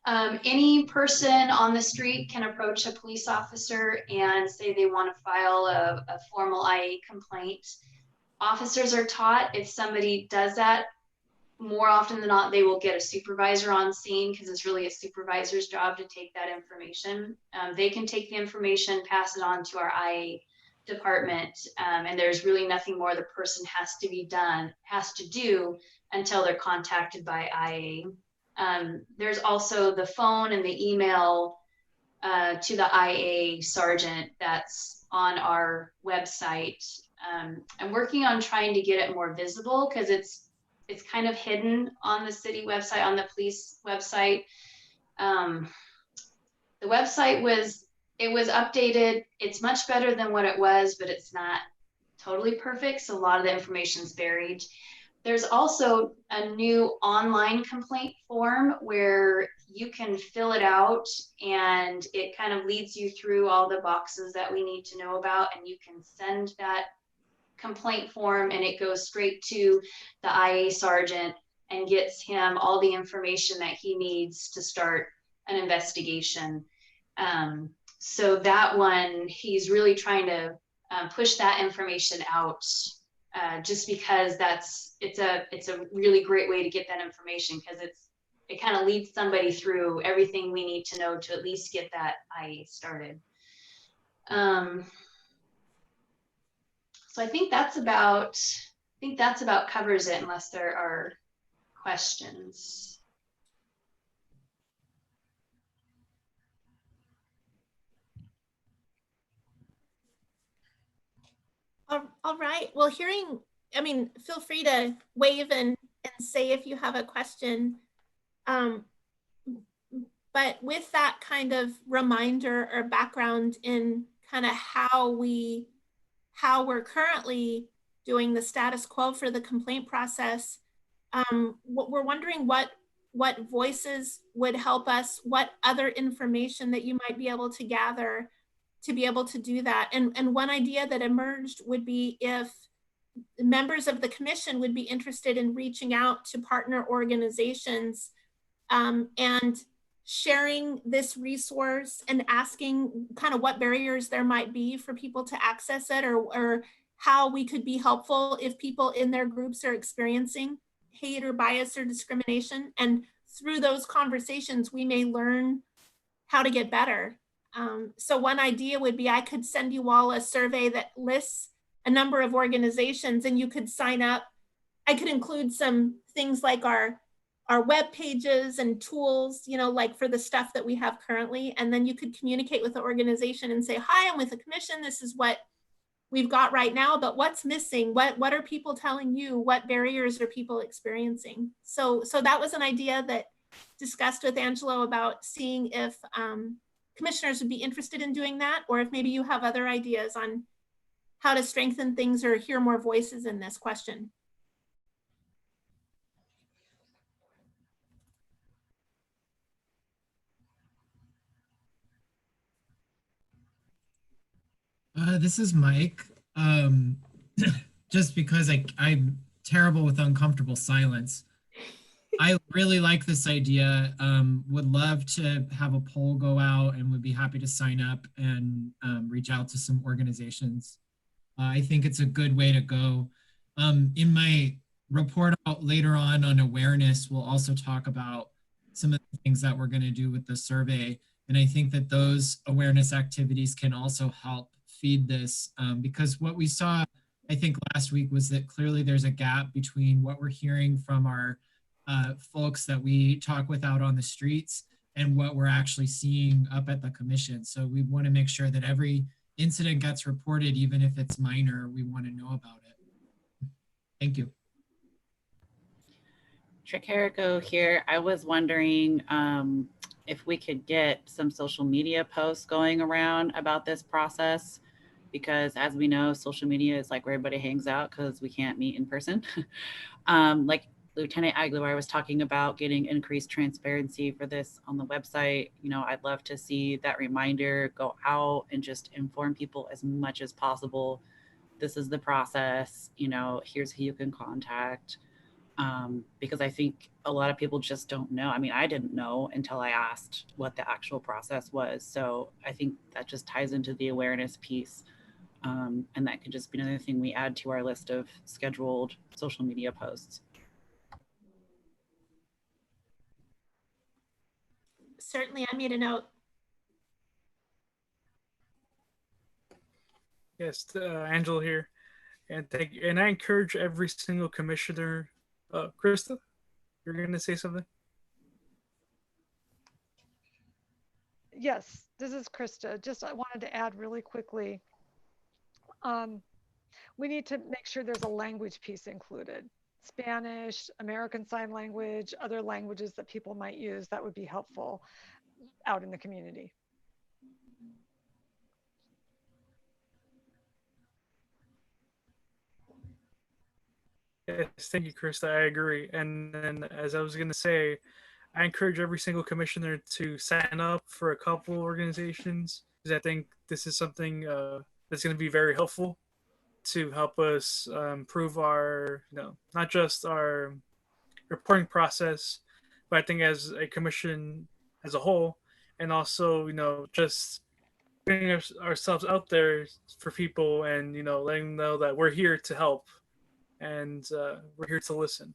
Any person on the street can approach a police officer and say they want to file a formal IA complaint. Officers are taught, if somebody does that, more often than not, they will get a supervisor on scene because it's really a supervisor's job to take that information. They can take the information, pass it on to our IA department, and there's really nothing more the person has to do until they're contacted by IA. There's also the phone and the email to the IA sergeant that's on our website. I'm working on trying to get it more visible because it's kind of hidden on the city website, on the police website. The website was updated. It's much better than what it was, but it's not totally perfect. So a lot of the information is buried. There's also a new online complaint form where you can fill it out and it kind of leads you through all the boxes that we need to know about, and you can send that complaint form and it goes straight to the IA sergeant and gets him all the information that he needs to start an investigation. So that one, he's really trying to push that information out, just because it's a really great way to get that information, because it kind of leads somebody through everything we need to know to at least get that IA started. So I think that's about covers it, unless there are questions. All right. Well, feel free to wave and say if you have a question. But with that kind of reminder or background in kind of how we're currently doing the status quo for the complaint process, we're wondering what voices would help us, what other information that you might be able to gather to be able to do that. And one idea that emerged would be if members of the commission would be interested in reaching out to partner organizations and sharing this resource and asking kind of what barriers there might be for people to access it, or how we could be helpful if people in their groups are experiencing hate or bias or discrimination. And through those conversations, we may learn how to get better. So one idea would be I could send you all a survey that lists a number of organizations and you could sign up. I could include some things like our web pages and tools, like for the stuff that we have currently. And then you could communicate with the organization and say, hi, I'm with the commission. This is what we've got right now, but what's missing? What are people telling you? What barriers are people experiencing? So that was an idea that discussed with Angelo about seeing if commissioners would be interested in doing that, or if maybe you have other ideas on how to strengthen things or hear more voices in this question. This is Mike. Just because I'm terrible with uncomfortable silence. I really like this idea. Would love to have a poll go out and would be happy to sign up and reach out to some organizations. I think it's a good way to go. In my report out later on awareness, we'll also talk about some of the things that we're going to do with the survey. And I think that those awareness activities can also help feed this, because what we saw, I think last week, was that clearly there's a gap between what we're hearing from our folks that we talk with out on the streets and what we're actually seeing up at the commission. So we want to make sure that every incident gets reported, even if it's minor. We want to know about it. Thank you. Tricarico here. I was wondering if we could get some social media posts going around about this process, because as we know, social media is like where everybody hangs out because we can't meet in person. Like Lieutenant Aguilar was talking about getting increased transparency for this on the website. I'd love to see that reminder go out and just inform people as much as possible. This is the process, here's who you can contact. Because I think a lot of people just don't know. I mean, I didn't know until I asked what the actual process was. So I think that just ties into the awareness piece. And that could just be another thing we add to our list of scheduled social media posts. Certainly, I made a note. Yes, Angela here, and thank you. And I encourage every single commissioner. Krista, you're going to say something? Yes, this is Krista. Just I wanted to add really quickly. We need to make sure there's a language piece included. Spanish, American Sign Language, other languages that people might use that would be helpful out in the community. Yes, thank you, Krista. I agree. And then, as I was going to say, I encourage every single commissioner to sign up for a couple organizations because I think this is something that's going to be very helpful to help us improve our, not just our reporting process, but I think as a commission as a whole, and also, just putting ourselves out there for people and, letting them know that we're here to help and we're here to listen.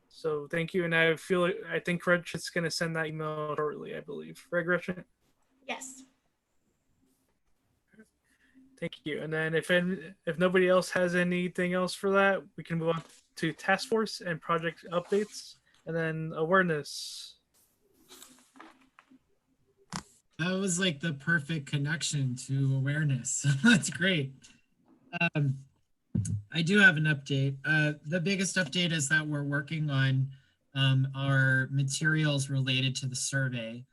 So thank you, and I think Gretchen's going to send that email shortly, I believe. Right, Gretchen? Yes. Thank you. And then if nobody else has anything else for that, we can move on to task force and project updates, and then awareness. That was like the perfect connection to awareness. That's great. I do have an update. The biggest update is that we're working on our materials related to the survey,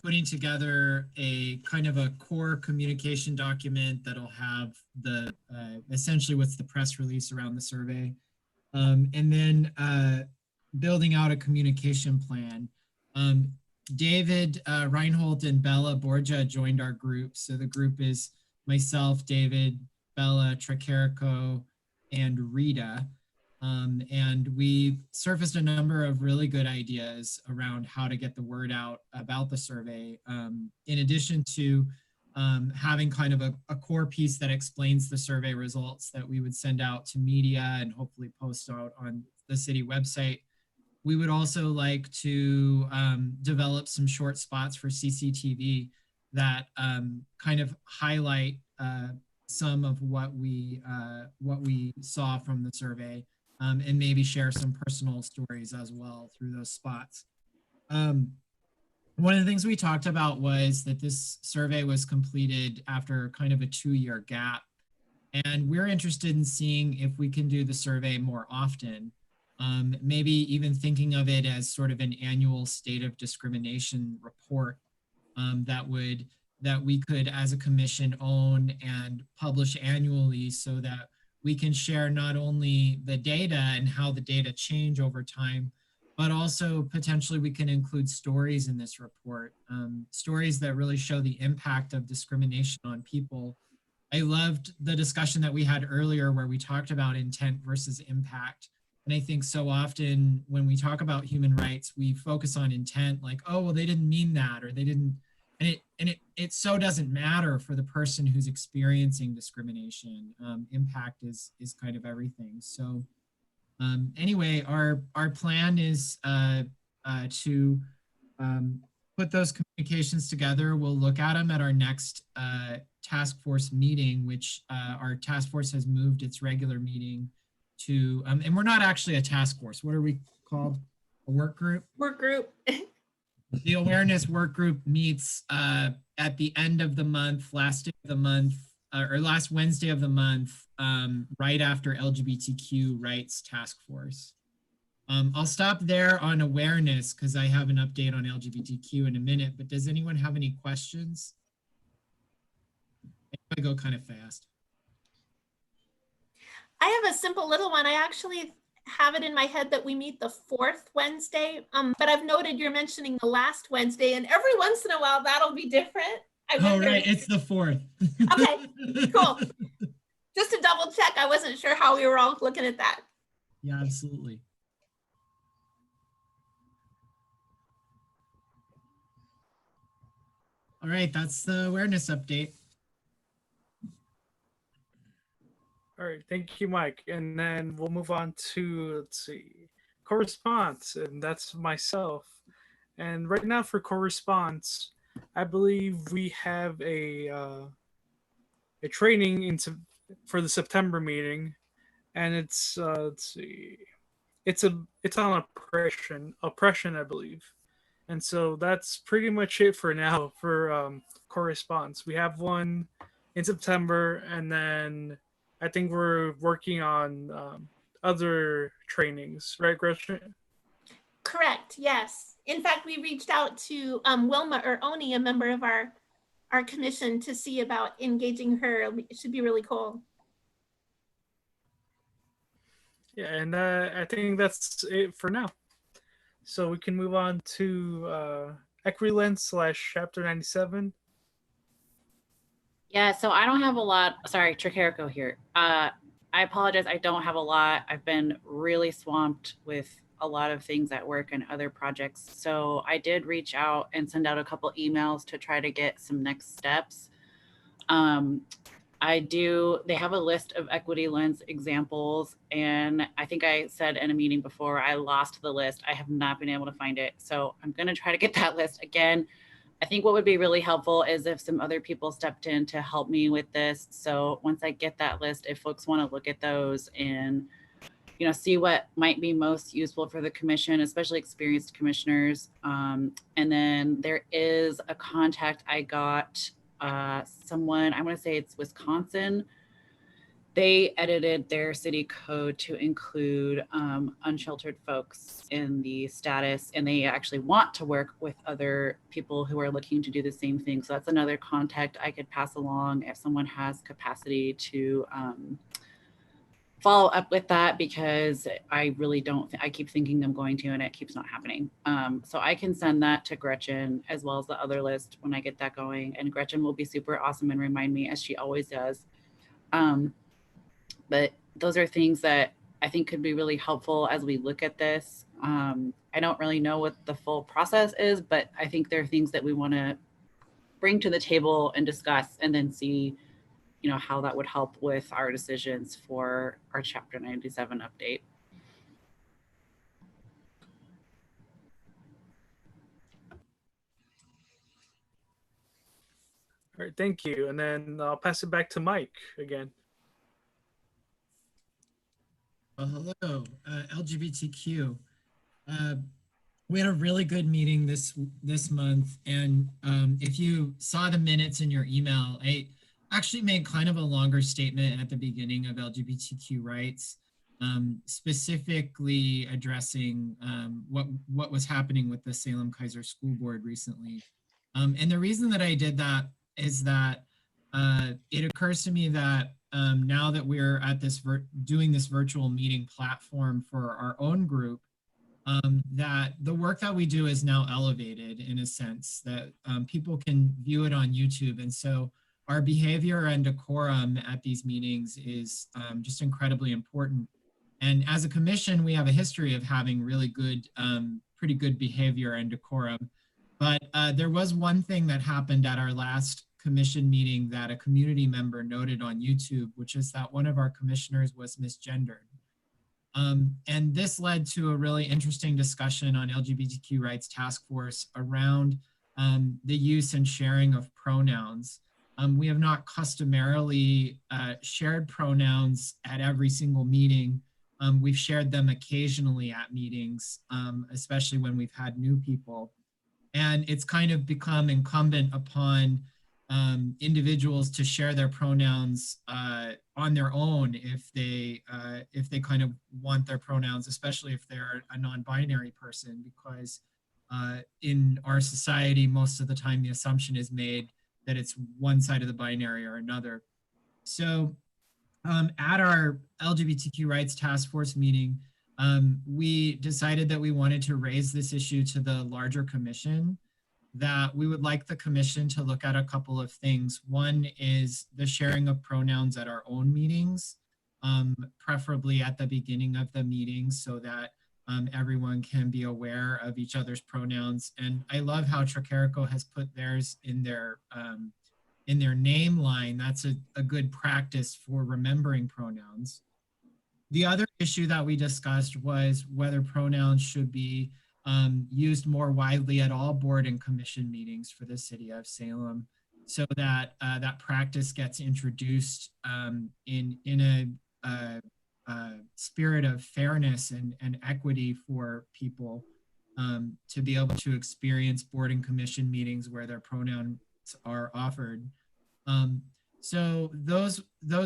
putting together a kind of a core communication document that'll have the essentially what's the press release around the survey, and then building out a communication plan. David Reinhold and Bella Borgia joined our group. So the group is myself, David, Bella, Tricarico, and Rita. And we surfaced a number of really good ideas around how to get the word out about the survey. In addition to having kind of a core piece that explains the survey results that we would send out to media and hopefully post out on the city website. We would also like to develop some short spots for CCTV that kind of highlight some of what we saw from the survey, and maybe share some personal stories as well through those spots. One of the things we talked about was that this survey was completed after kind of a 2-year gap, and we're interested in seeing if we can do the survey more often. Maybe even thinking of it as sort of an annual state of discrimination report that we could, as a commission, own and publish annually, so that we can share not only the data and how the data change over time, but also potentially we can include stories in this report, stories that really show the impact of discrimination on people. I loved the discussion that we had earlier where we talked about intent versus impact. And I think so often when we talk about human rights, we focus on intent, like, oh, well, they didn't mean that, or they didn't, and it so doesn't matter for the person who's experiencing discrimination. Impact is kind of everything. So anyway, our plan is to put those communications together. We'll look at them at our next task force meeting, which our task force has moved its regular meeting to, and we're not actually a task force. What are we called? A work group? Work group. The awareness work group meets at the end of the month, last day of the month, or last Wednesday of the month, right after LGBTQ rights task force. I'll stop there on awareness because I have an update on LGBTQ in a minute, but does anyone have any questions? I go kind of fast. I have a simple little one. I actually have it in my head that we meet the 4th Wednesday, but I've noted you're mentioning the last Wednesday, and every once in a while that'll be different. Oh, right, it's the 4th. Okay, cool. Just to double check, I wasn't sure how we were all looking at that. Yeah, absolutely. All right, that's the awareness update. All right, thank you, Mike. And then we'll move on to, let's see, correspondence, and that's myself. And right now for correspondence, I believe we have a training for the September meeting, and it's let's see, it's on oppression, I believe. And so that's pretty much it for now for correspondence. We have one in September, and then I think we're working on other trainings, right, Gretchen? Correct, yes. In fact, we reached out to Wilma Oni, a member of our commission, to see about engaging her. It should be really cool. Yeah, and I think that's it for now. So we can move on to Equity Lens / Chapter 97. Yeah, so I don't have a lot. Sorry, Tricarico here. I apologize. I don't have a lot. I've been really swamped with a lot of things at work and other projects. So I did reach out and send out a couple emails to try to get some next steps. They have a list of Equity Lens examples, and I think I said in a meeting before, I lost the list. I have not been able to find it. So I'm going to try to get that list again. I think what would be really helpful is if some other people stepped in to help me with this. So once I get that list, if folks want to look at those and, see what might be most useful for the commission, especially experienced commissioners. And then there is a contact I got, someone, I want to say it's Wisconsin. They edited their city code to include unsheltered folks in the status, and they actually want to work with other people who are looking to do the same thing. So that's another contact I could pass along if someone has capacity to follow up with that, because I really don't, I keep thinking I'm going to, and it keeps not happening. So I can send that to Gretchen as well as the other list when I get that going. And Gretchen will be super awesome and remind me, as she always does. But those are things that I think could be really helpful as we look at this. I don't really know what the full process is, but I think there are things that we want to bring to the table and discuss, and then see, how that would help with our decisions for our Chapter 97 update. All right, thank you. And then I'll pass it back to Mike again. Hello, LGBTQ. We had a really good meeting this month, and if you saw the minutes in your email, I actually made kind of a longer statement at the beginning of LGBTQ rights, specifically addressing what was happening with the Salem-Keizer School Board recently. And the reason that I did that is that it occurs to me that now that we're at this doing this virtual meeting platform for our own group, that the work that we do is now elevated in a sense that people can view it on YouTube. And so our behavior and decorum at these meetings is just incredibly important. And as a commission, we have a history of having really good, pretty good behavior and decorum. But there was one thing that happened at our last commission meeting that a community member noted on YouTube, which is that one of our commissioners was misgendered. And this led to a really interesting discussion on LGBTQ Rights Task Force around the use and sharing of pronouns. We have not customarily shared pronouns at every single meeting. We've shared them occasionally at meetings, especially when we've had new people. And it's kind of become incumbent upon individuals to share their pronouns on their own if they kind of want their pronouns, especially if they're a non-binary person, because in our society, most of the time the assumption is made that it's one side of the binary or another. So at our LGBTQ Rights Task Force meeting, we decided that we wanted to raise this issue to the larger commission, that we would like the commission to look at a couple of things. One is the sharing of pronouns at our own meetings, preferably at the beginning of the meeting, so that everyone can be aware of each other's pronouns. And I love how Tricarico has put theirs in their name line. That's a good practice for remembering pronouns. The other issue that we discussed was whether pronouns should be used more widely at all board and commission meetings for the city of Salem, so that that practice gets introduced in a spirit of fairness and equity for people to be able to experience board and commission meetings where their pronouns are offered. So those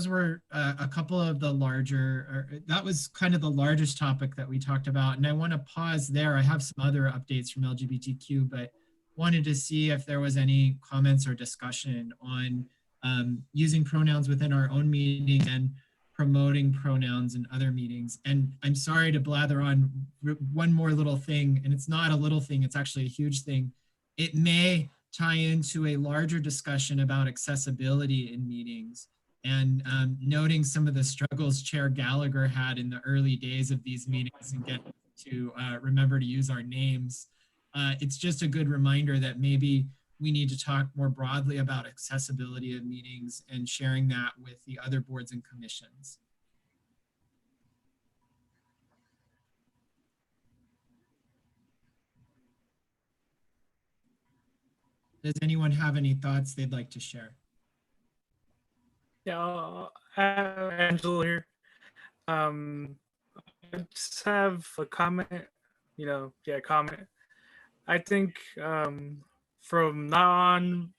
were a couple of the larger, that was kind of the largest topic that we talked about. And I want to pause there. I have some other updates from LGBTQ, but wanted to see if there was any comments or discussion on using pronouns within our own meeting and promoting pronouns in other meetings. And I'm sorry to blather on one more little thing, and it's not a little thing, it's actually a huge thing. It may tie into a larger discussion about accessibility in meetings, and noting some of the struggles Chair Gallagher had in the early days of these meetings and getting to remember to use our names. It's just a good reminder that maybe we need to talk more broadly about accessibility of meetings and sharing that with the other boards and commissions. Does anyone have any thoughts they'd like to share? Yeah, Angela here. I just have a comment, comment. I think from now on,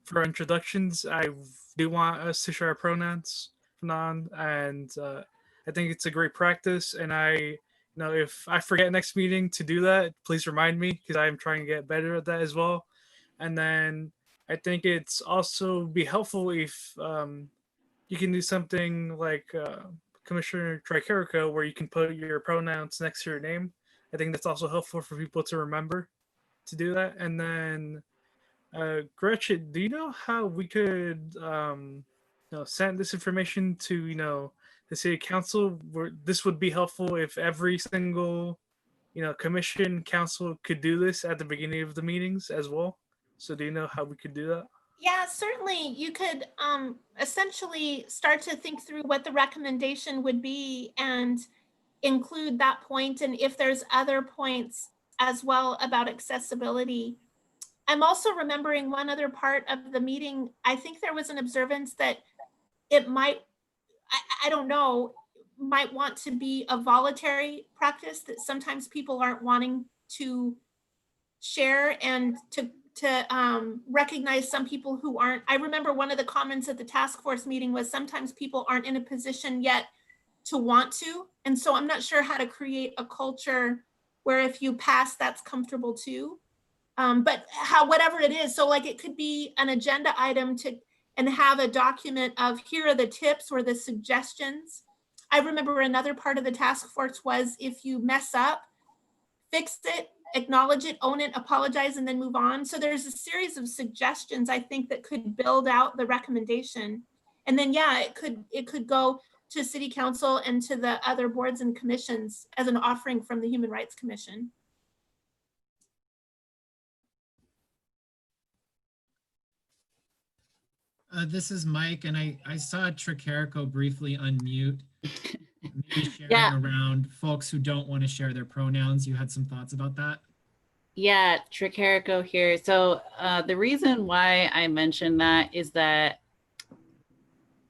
for introductions, I do want us to share our pronouns from now on, and I think it's a great practice. And if I forget next meeting to do that, please remind me, because I'm trying to get better at that as well. And then I think it's also be helpful if you can do something like Commissioner Tricarico, where you can put your pronouns next to your name. I think that's also helpful for people to remember to do that. And then Gretchen, do you know how we could send this information to the city council? Where this would be helpful if every single commission council could do this at the beginning of the meetings as well. So do you know how we could do that? Yeah, certainly. You could essentially start to think through what the recommendation would be and include that point. And if there's other points as well about accessibility. I'm also remembering one other part of the meeting. I think there was an observance that it might, I don't know, might want to be a voluntary practice, that sometimes people aren't wanting to share and to recognize some people who aren't. I remember one of the comments at the task force meeting was sometimes people aren't in a position yet to want to. And so I'm not sure how to create a culture where if you pass, that's comfortable too. But whatever it is, so like it could be an agenda item and have a document of here are the tips or the suggestions. I remember another part of the task force was if you mess up, fix it, acknowledge it, own it, apologize, and then move on. So there's a series of suggestions I think that could build out the recommendation. And then, yeah, it could go to city council and to the other boards and commissions as an offering from the Human Rights Commission. This is Mike, and I saw Tricarico briefly unmute. Maybe sharing around folks who don't want to share their pronouns. You had some thoughts about that? Yeah, Tricarico here. So the reason why I mentioned that is that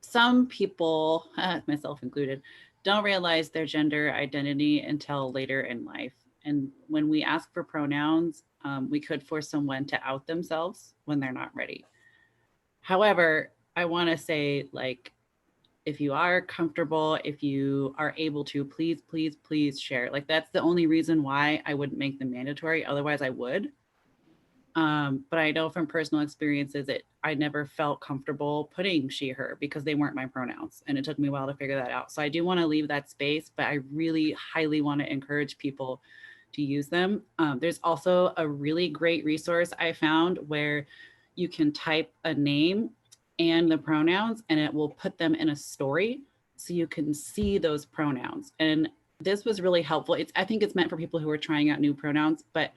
some people, myself included, don't realize their gender identity until later in life. And when we ask for pronouns, we could force someone to out themselves when they're not ready. However, I want to say, like, if you are comfortable, if you are able to, please, please, please share. Like, that's the only reason why I wouldn't make them mandatory. Otherwise, I would. But I know from personal experiences that I never felt comfortable putting she, her, because they weren't my pronouns. And it took me a while to figure that out. So I do want to leave that space, but I really highly want to encourage people to use them. There's also a really great resource I found where you can type a name and the pronouns, and it will put them in a story so you can see those pronouns. And this was really helpful. I think it's meant for people who are trying out new pronouns, but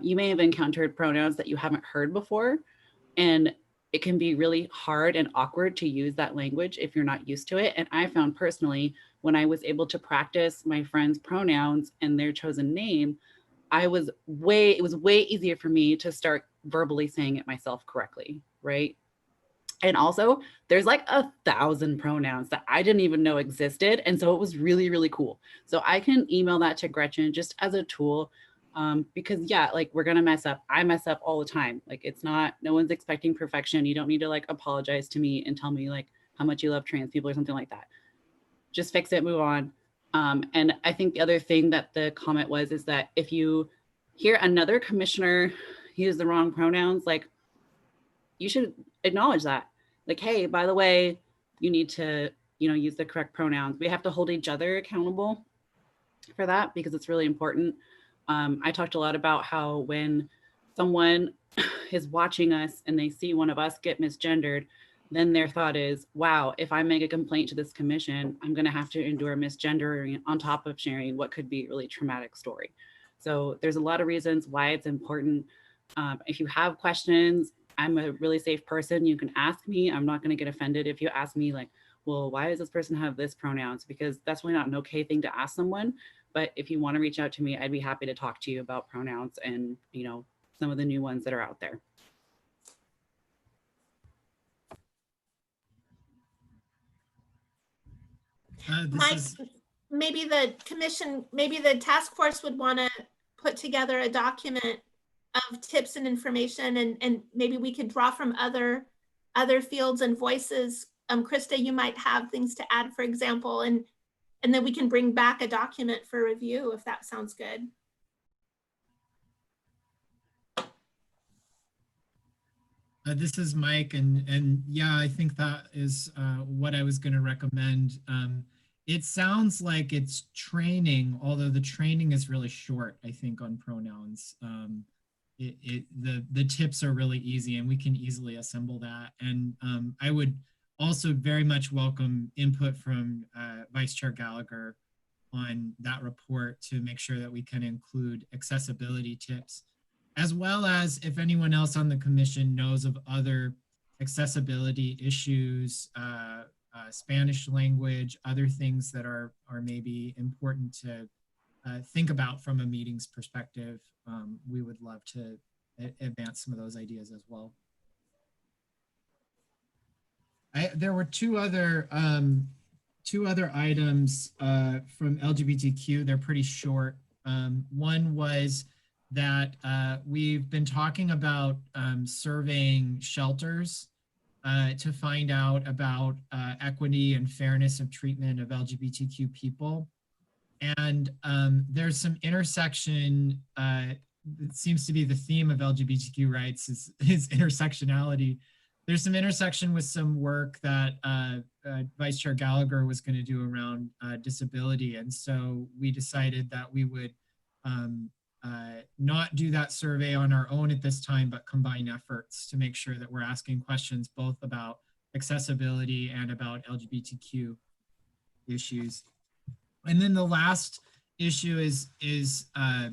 you may have encountered pronouns that you haven't heard before, and it can be really hard and awkward to use that language if you're not used to it. And I found personally, when I was able to practice my friends' pronouns and their chosen name, it was way easier for me to start verbally saying it myself correctly, right? And also there's like 1,000 pronouns that I didn't even know existed. And so it was really, really cool. So I can email that to Gretchen just as a tool, because yeah, like we're gonna mess up. I mess up all the time. Like it's not, no one's expecting perfection. You don't need to like apologize to me and tell me like how much you love trans people or something like that. Just fix it, move on. And I think the other thing that the comment was is that if you hear another commissioner use the wrong pronouns, like you should acknowledge that. Like, hey, by the way, you need to, use the correct pronouns. We have to hold each other accountable for that because it's really important. I talked a lot about how when someone is watching us and they see one of us get misgendered, then their thought is, wow, if I make a complaint to this commission, I'm going to have to endure misgendering on top of sharing what could be a really traumatic story. So there's a lot of reasons why it's important. If you have questions, I'm a really safe person. You can ask me. I'm not going to get offended if you ask me like, well, why does this person have this pronouns? Because that's really not an okay thing to ask someone. But if you want to reach out to me, I'd be happy to talk to you about pronouns and, some of the new ones that are out there. Mike, maybe the commission, maybe the task force would want to put together a document of tips and information, and maybe we could draw from other fields and voices. Krista, you might have things to add, for example, and then we can bring back a document for review if that sounds good. This is Mike, and yeah, I think that is what I was going to recommend. It sounds like it's training, although the training is really short, I think, on pronouns. The tips are really easy and we can easily assemble that. And I would also very much welcome input from Vice Chair Gallagher on that report to make sure that we can include accessibility tips, as well as if anyone else on the commission knows of other accessibility issues, Spanish language, other things that are maybe important to think about from a meetings perspective. We would love to advance some of those ideas as well. There were two other items from LGBTQ. They're pretty short. One was that we've been talking about surveying shelters to find out about equity and fairness of treatment of LGBTQ people. And there's some intersection, it seems to be the theme of LGBTQ rights is intersectionality. There's some intersection with some work that Vice Chair Gallagher was going to do around disability. And so we decided that we would not do that survey on our own at this time, but combine efforts to make sure that we're asking questions both about accessibility and about LGBTQ issues. And then the last issue is a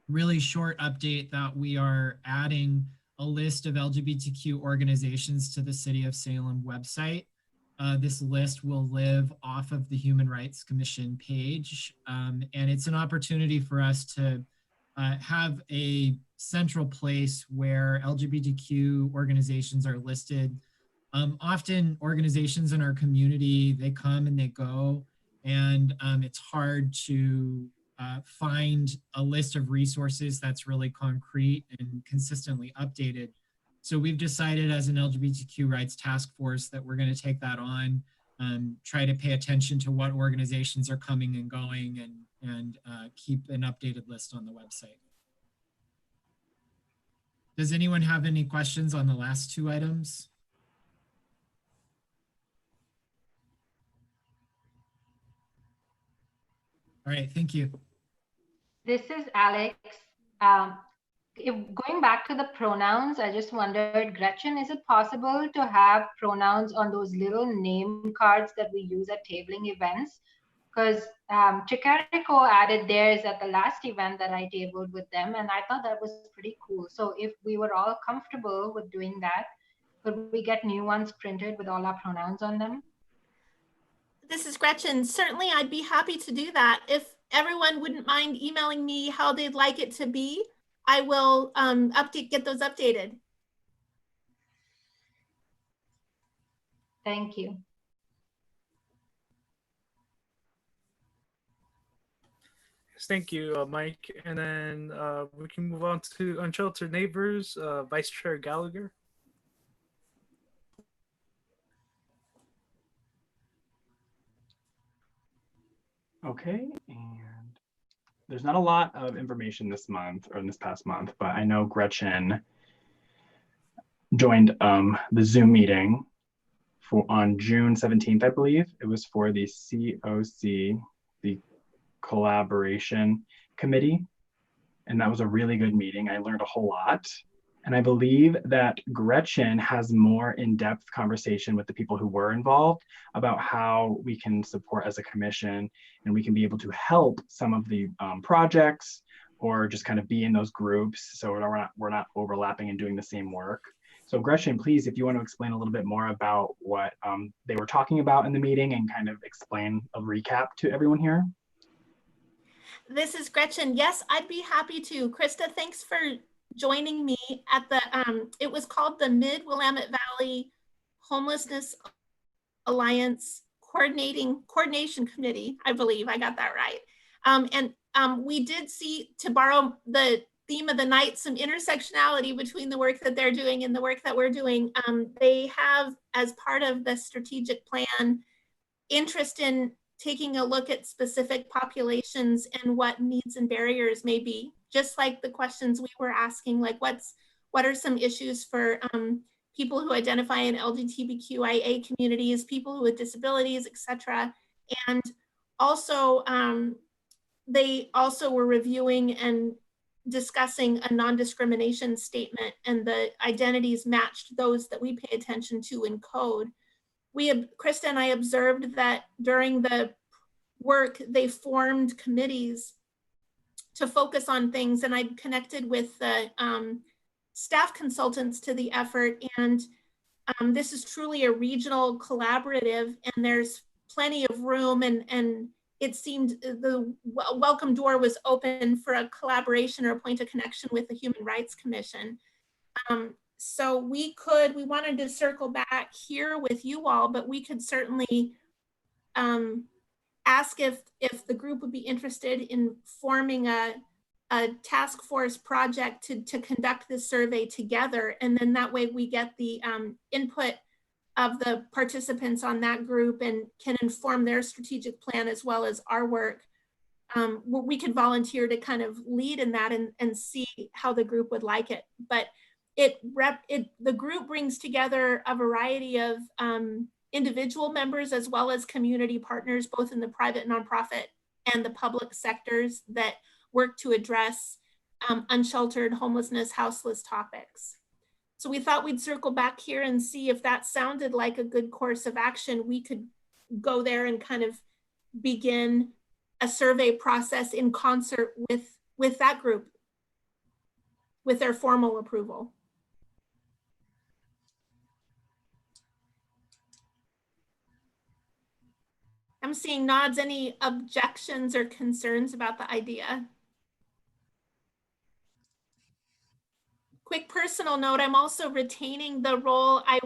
really short update that we are adding a list of LGBTQ organizations to the City of Salem website. This list will live off of the Human Rights Commission page. And it's an opportunity for us to have a central place where LGBTQ organizations are listed. Often organizations in our community, they come and they go, and it's hard to find a list of resources that's really concrete and consistently updated. So we've decided as an LGBTQ rights task force that we're going to take that on, try to pay attention to what organizations are coming and going, and keep an updated list on the website. Does anyone have any questions on the last two items? All right, thank you. This is Alex. Going back to the pronouns, I just wondered, Gretchen, is it possible to have pronouns on those little name cards that we use at tabling events? Because Chicarico added theirs at the last event that I tabled with them, and I thought that was pretty cool. So if we were all comfortable with doing that, could we get new ones printed with all our pronouns on them? This is Gretchen. Certainly, I'd be happy to do that. everyone wouldn't mind emailing me how they'd like it to be, I will get those updated. Thank you. Yes, thank you, Mike. And then we can move on to Unsheltered Neighbors, Vice Chair Gallagher. Okay, and there's not a lot of information this month or in this past month, but I know Gretchen joined the Zoom meeting on June 17th, I believe. It was for the COC, the Collaboration Committee, and that was a really good meeting. I learned a whole lot. And I believe that Gretchen has more in-depth conversation with the people who were involved about how we can support as a commission, and we can be able to help some of the projects or just kind of be in those groups so we're not overlapping and doing the same work. So Gretchen, please, if you want to explain a little bit more about what they were talking about in the meeting and kind of explain a recap to everyone here. This is Gretchen. Yes, I'd be happy to. Krista, thanks for joining me at the, it was called the Mid-Willamette Valley Homelessness Alliance Coordination Committee. I believe I got that right. We did see, to borrow the theme of the night, some intersectionality between the work that they're doing and the work that we're doing. They have, as part of the strategic plan, interest in taking a look at specific populations and what needs and barriers may be, just like the questions we were asking, like what are some issues for people who identify in LGBTQIA communities, people with disabilities, etc. And also, they also were reviewing and discussing a non-discrimination statement, and the identities matched those that we pay attention to in code. Krista and I observed that during the work, they formed committees to focus on things, and I connected with the staff consultants to the effort. And this is truly a regional collaborative, and there's plenty of room, and it seemed the welcome door was open for a collaboration or a point of connection with the Human Rights Commission. So we wanted to circle back here with you all, but we could certainly ask if the group would be interested in forming a task force project to conduct this survey together. And then that way we get the input of the participants on that group and can inform their strategic plan as well as our work. We could volunteer to kind of lead in that and see how the group would like it. But the group brings together a variety of individual members as well as community partners, both in the private nonprofit and the public sectors that work to address unsheltered homelessness, houseless topics. So we thought we'd circle back here and see if that sounded like a good course of action. We could go there and kind of begin a survey process in concert with that group, with their formal approval. I'm seeing nods. Any objections or concerns about the idea? Quick personal note, I'm also retaining the role I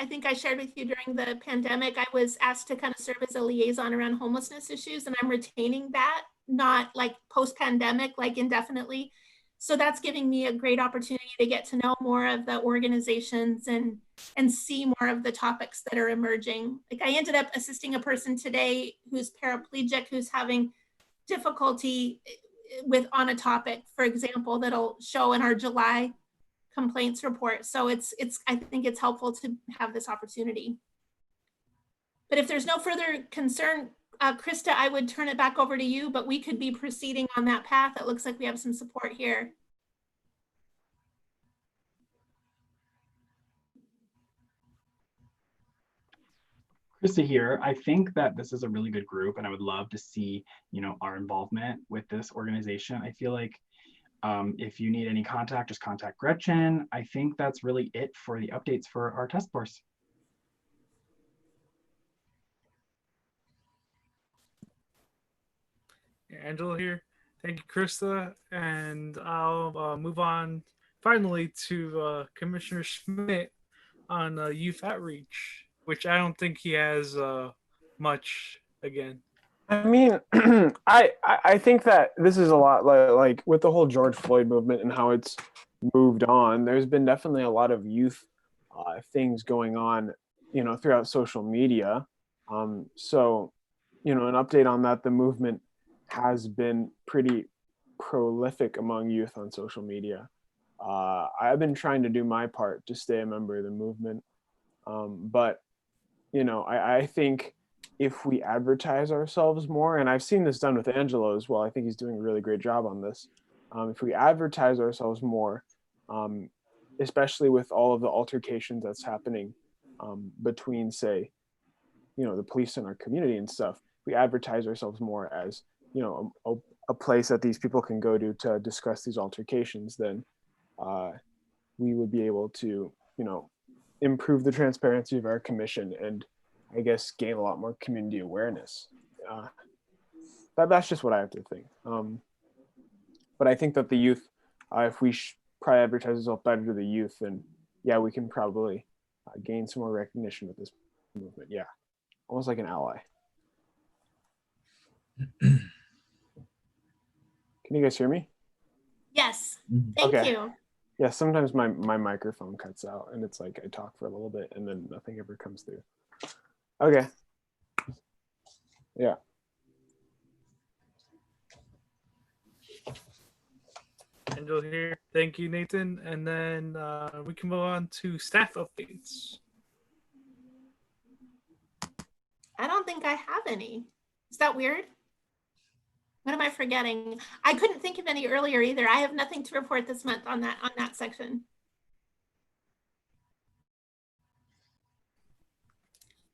think I shared with you during the pandemic. I was asked to kind of serve as a liaison around homelessness issues, and I'm retaining that, not like post-pandemic, like indefinitely. So that's giving me a great opportunity to get to know more of the organizations and see more of the topics that are emerging. Like I ended up assisting a person today who's paraplegic, who's having difficulty on a topic, for example, that'll show in our July complaints report. So I think it's helpful to have this opportunity. But if there's no further concern, Krista, I would turn it back over to you, but we could be proceeding on that path. It looks like we have some support here. Krista here. I think that this is a really good group, and I would love to see, our involvement with this organization. I feel like if you need any contact, just contact Gretchen. I think that's really it for the updates for our task force. Angela here. Thank you, Krista. And I'll move on finally to Commissioner Schmitt on youth outreach, which I don't think he has much again. I mean, I think that this is a lot like with the whole George Floyd movement and how it's moved on. There's been definitely a lot of youth things going on, throughout social media. So, an update on that. The movement has been pretty prolific among youth on social media. I've been trying to do my part to stay a member of the movement, but I think if we advertise ourselves more, and I've seen this done with Angelo as well, I think he's doing a really great job on this. If we advertise ourselves more, especially with all of the altercations that's happening between, say, the police and our community and stuff, we advertise ourselves more as, a place that these people can go to discuss these altercations, then we would be able to, improve the transparency of our commission and I guess gain a lot more community awareness. That's just what I have to think. But I think that the youth, if we probably advertise ourselves better to the youth, then yeah, we can probably gain some more recognition with this movement. Yeah, almost like an ally. Can you guys hear me? Yes, thank Okay. you. Yeah, sometimes my microphone cuts out and it's like I talk for a little bit and then nothing ever comes through. Okay. Yeah. Angela here. Thank you, Nathan. And then we can move on to staff updates. I don't think I have any. Is that weird? What am I forgetting? I couldn't think of any earlier either. I have nothing to report this month on that section.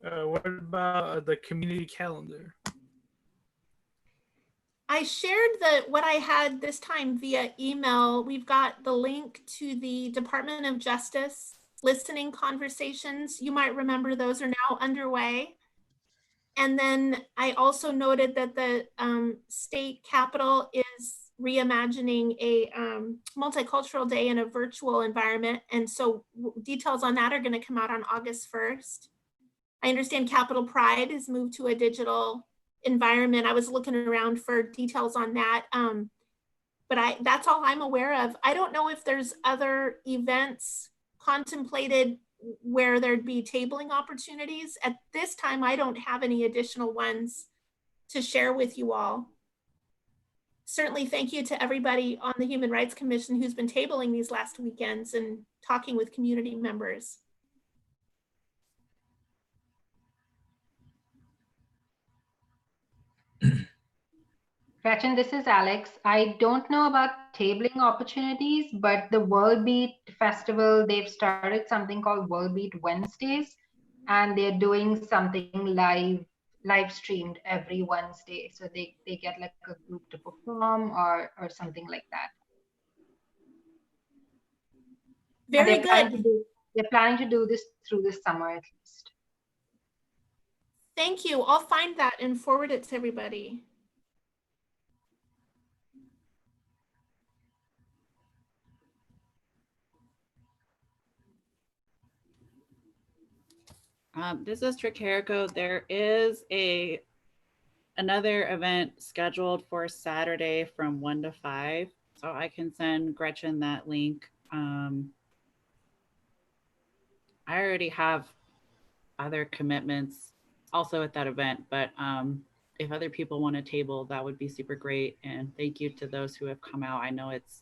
What about the community calendar? I shared what I had this time via email. We've got the link to the Department of Justice listening conversations. You might remember those are now underway. And then I also noted that the state capitol is reimagining a multicultural day in a virtual environment. And so details on that are going to come out on August 1st. I understand Capitol Pride has moved to a digital environment. I was looking around for details on that. But that's all I'm aware of. I don't know if there's other events contemplated where there'd be tabling opportunities. At this time, I don't have any additional ones to share with you all. Certainly thank you to everybody on the Human Rights Commission who's been tabling these last weekends and talking with community members. Gretchen, this is Alex. I don't know about tabling opportunities, but the World Beat Festival, they've started something called World Beat Wednesdays, and they're doing something live streamed every Wednesday. So they get like a group to perform or something like that. Very good. They're planning to do this through the summer at least. Thank you. I'll find that and forward it to everybody. This is Tricarico. There is another event scheduled for Saturday from 1 to 5. So I can send Gretchen that link. I already have other commitments also at that event, but if other people want to table, that would be super great. And thank you to those who have come out. I know it's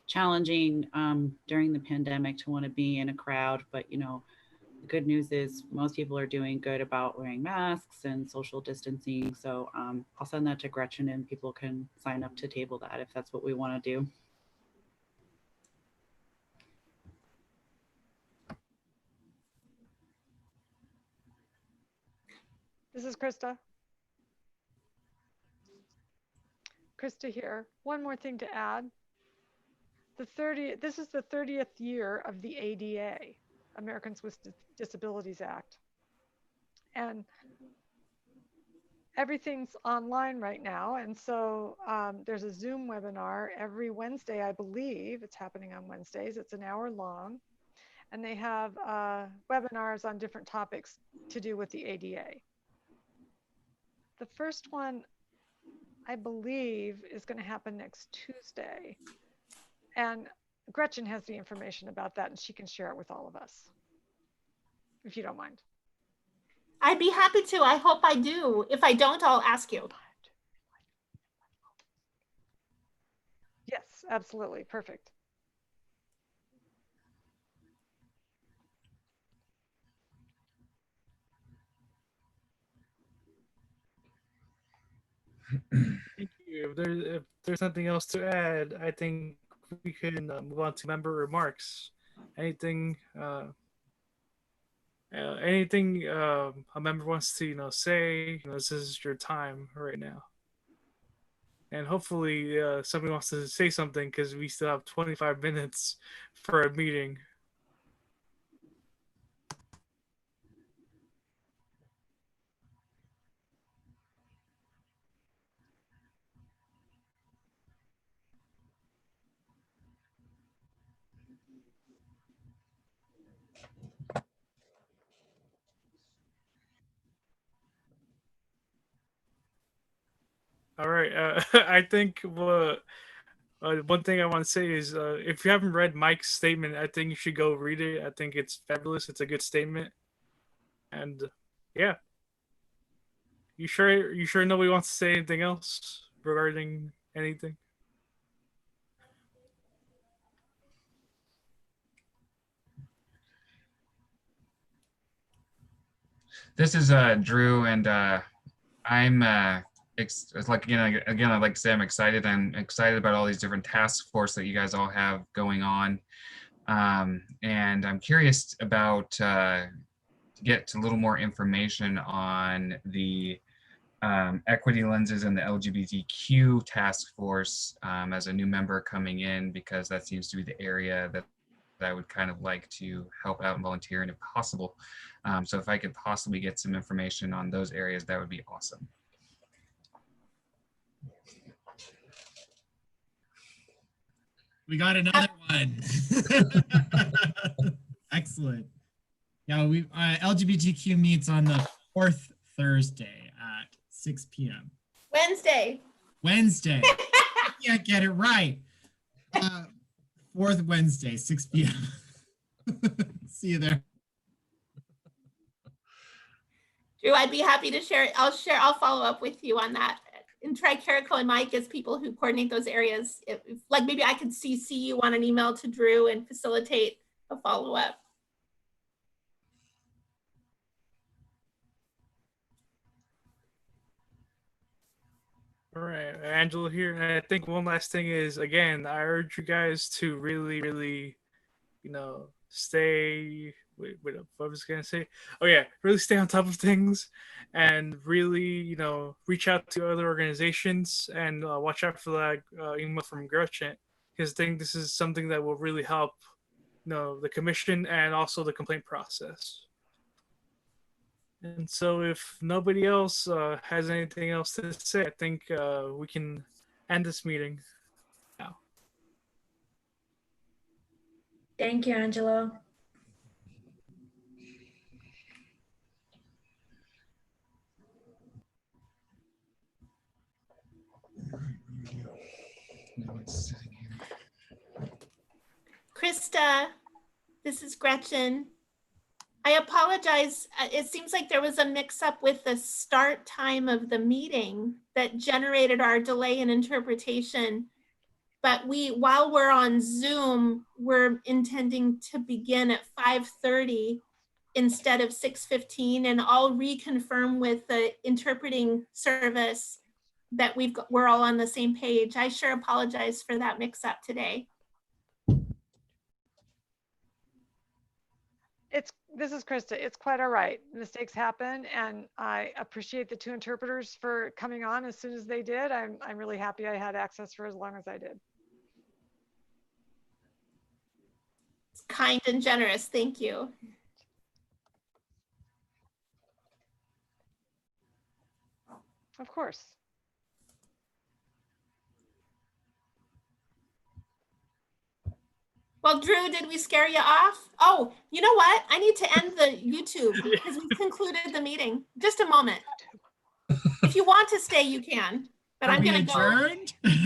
challenging during the pandemic to want to be in a crowd, but the good news is most people are doing good about wearing masks and social distancing. So I'll send that to Gretchen and people can sign up to table that if that's what we want to do. This is Krista. Krista here. One more thing to add. This is the 30th year of the ADA, Americans with Disabilities Act. And everything's online right now. And so there's a Zoom webinar every Wednesday, I believe. It's happening on Wednesdays. It's an hour long. And they have webinars on different topics to do with the ADA. The first one, I believe, is going to happen next Tuesday. And Gretchen has the information about that, and she can share it with all of us, if you don't mind. I'd be happy to. I hope I do. If I don't, I'll ask you. Yes, absolutely. Perfect. Thank you. If there's nothing else to add, I think we can move on to member remarks. Anything, anything a member wants to say. This is your time right now. And hopefully, somebody wants to say something because we still have 25 minutes for a meeting. All right. I think one thing I want to say is if you haven't read Mike's statement, I think you should go read it. I think it's fabulous. It's a good statement. And yeah. You sure nobody wants to say anything else regarding anything? This is Drew, and I'm it's like again I'd like to say I'm excited. I'm excited about all these different task force that you guys all have going on, and I'm curious about to get a little more information on the equity lenses and the LGBTQ task force as a new member coming in, because that seems to be the area that I would kind of like to help out and volunteer in if possible. So if I could possibly get some information on those areas, that would be awesome. We got another one. Excellent. Yeah, we LGBTQ meets on the 4th Thursday at 6 p.m. Wednesday. Wednesday. I can't get it right. 4th Wednesday, 6 p.m. See you there. Drew, I'd be happy to share it. I'll follow up with you on that. And try Carrico and Mike as people who coordinate those areas. If like maybe I could CC you on an email to Drew and facilitate a follow-up. All right, Angela here. And I think one last thing is, again, I urge you guys to really, stay. Wait, what was I gonna say? Oh yeah, really stay on top of things, and really, reach out to other organizations and watch out for that email from Gretchen, because I think this is something that will really help, the commission and also the complaint process. And so if nobody else has anything else to say, I think we can end this meeting now. Thank you, Angelo. Krista, this is Gretchen. I apologize. It seems like there was a mix-up with the start time of the meeting that generated our delay in interpretation. But while we're on Zoom, we're intending to begin at 5:30 instead of 6:15, and I'll reconfirm with the interpreting service that we're all on the same page. I sure apologize for that mix-up today. This is Krista. It's quite all right. Mistakes happen, and I appreciate the 2 interpreters for coming on as soon as they did. I'm really happy I had access for as long as I did. It's kind and generous. Thank you. Of course. Well, Drew, did we scare you off? Oh, you know what? I need to end the YouTube because we've concluded the meeting. Just a moment. If you want to stay, you can, but Are I'm we going to go. adjourned?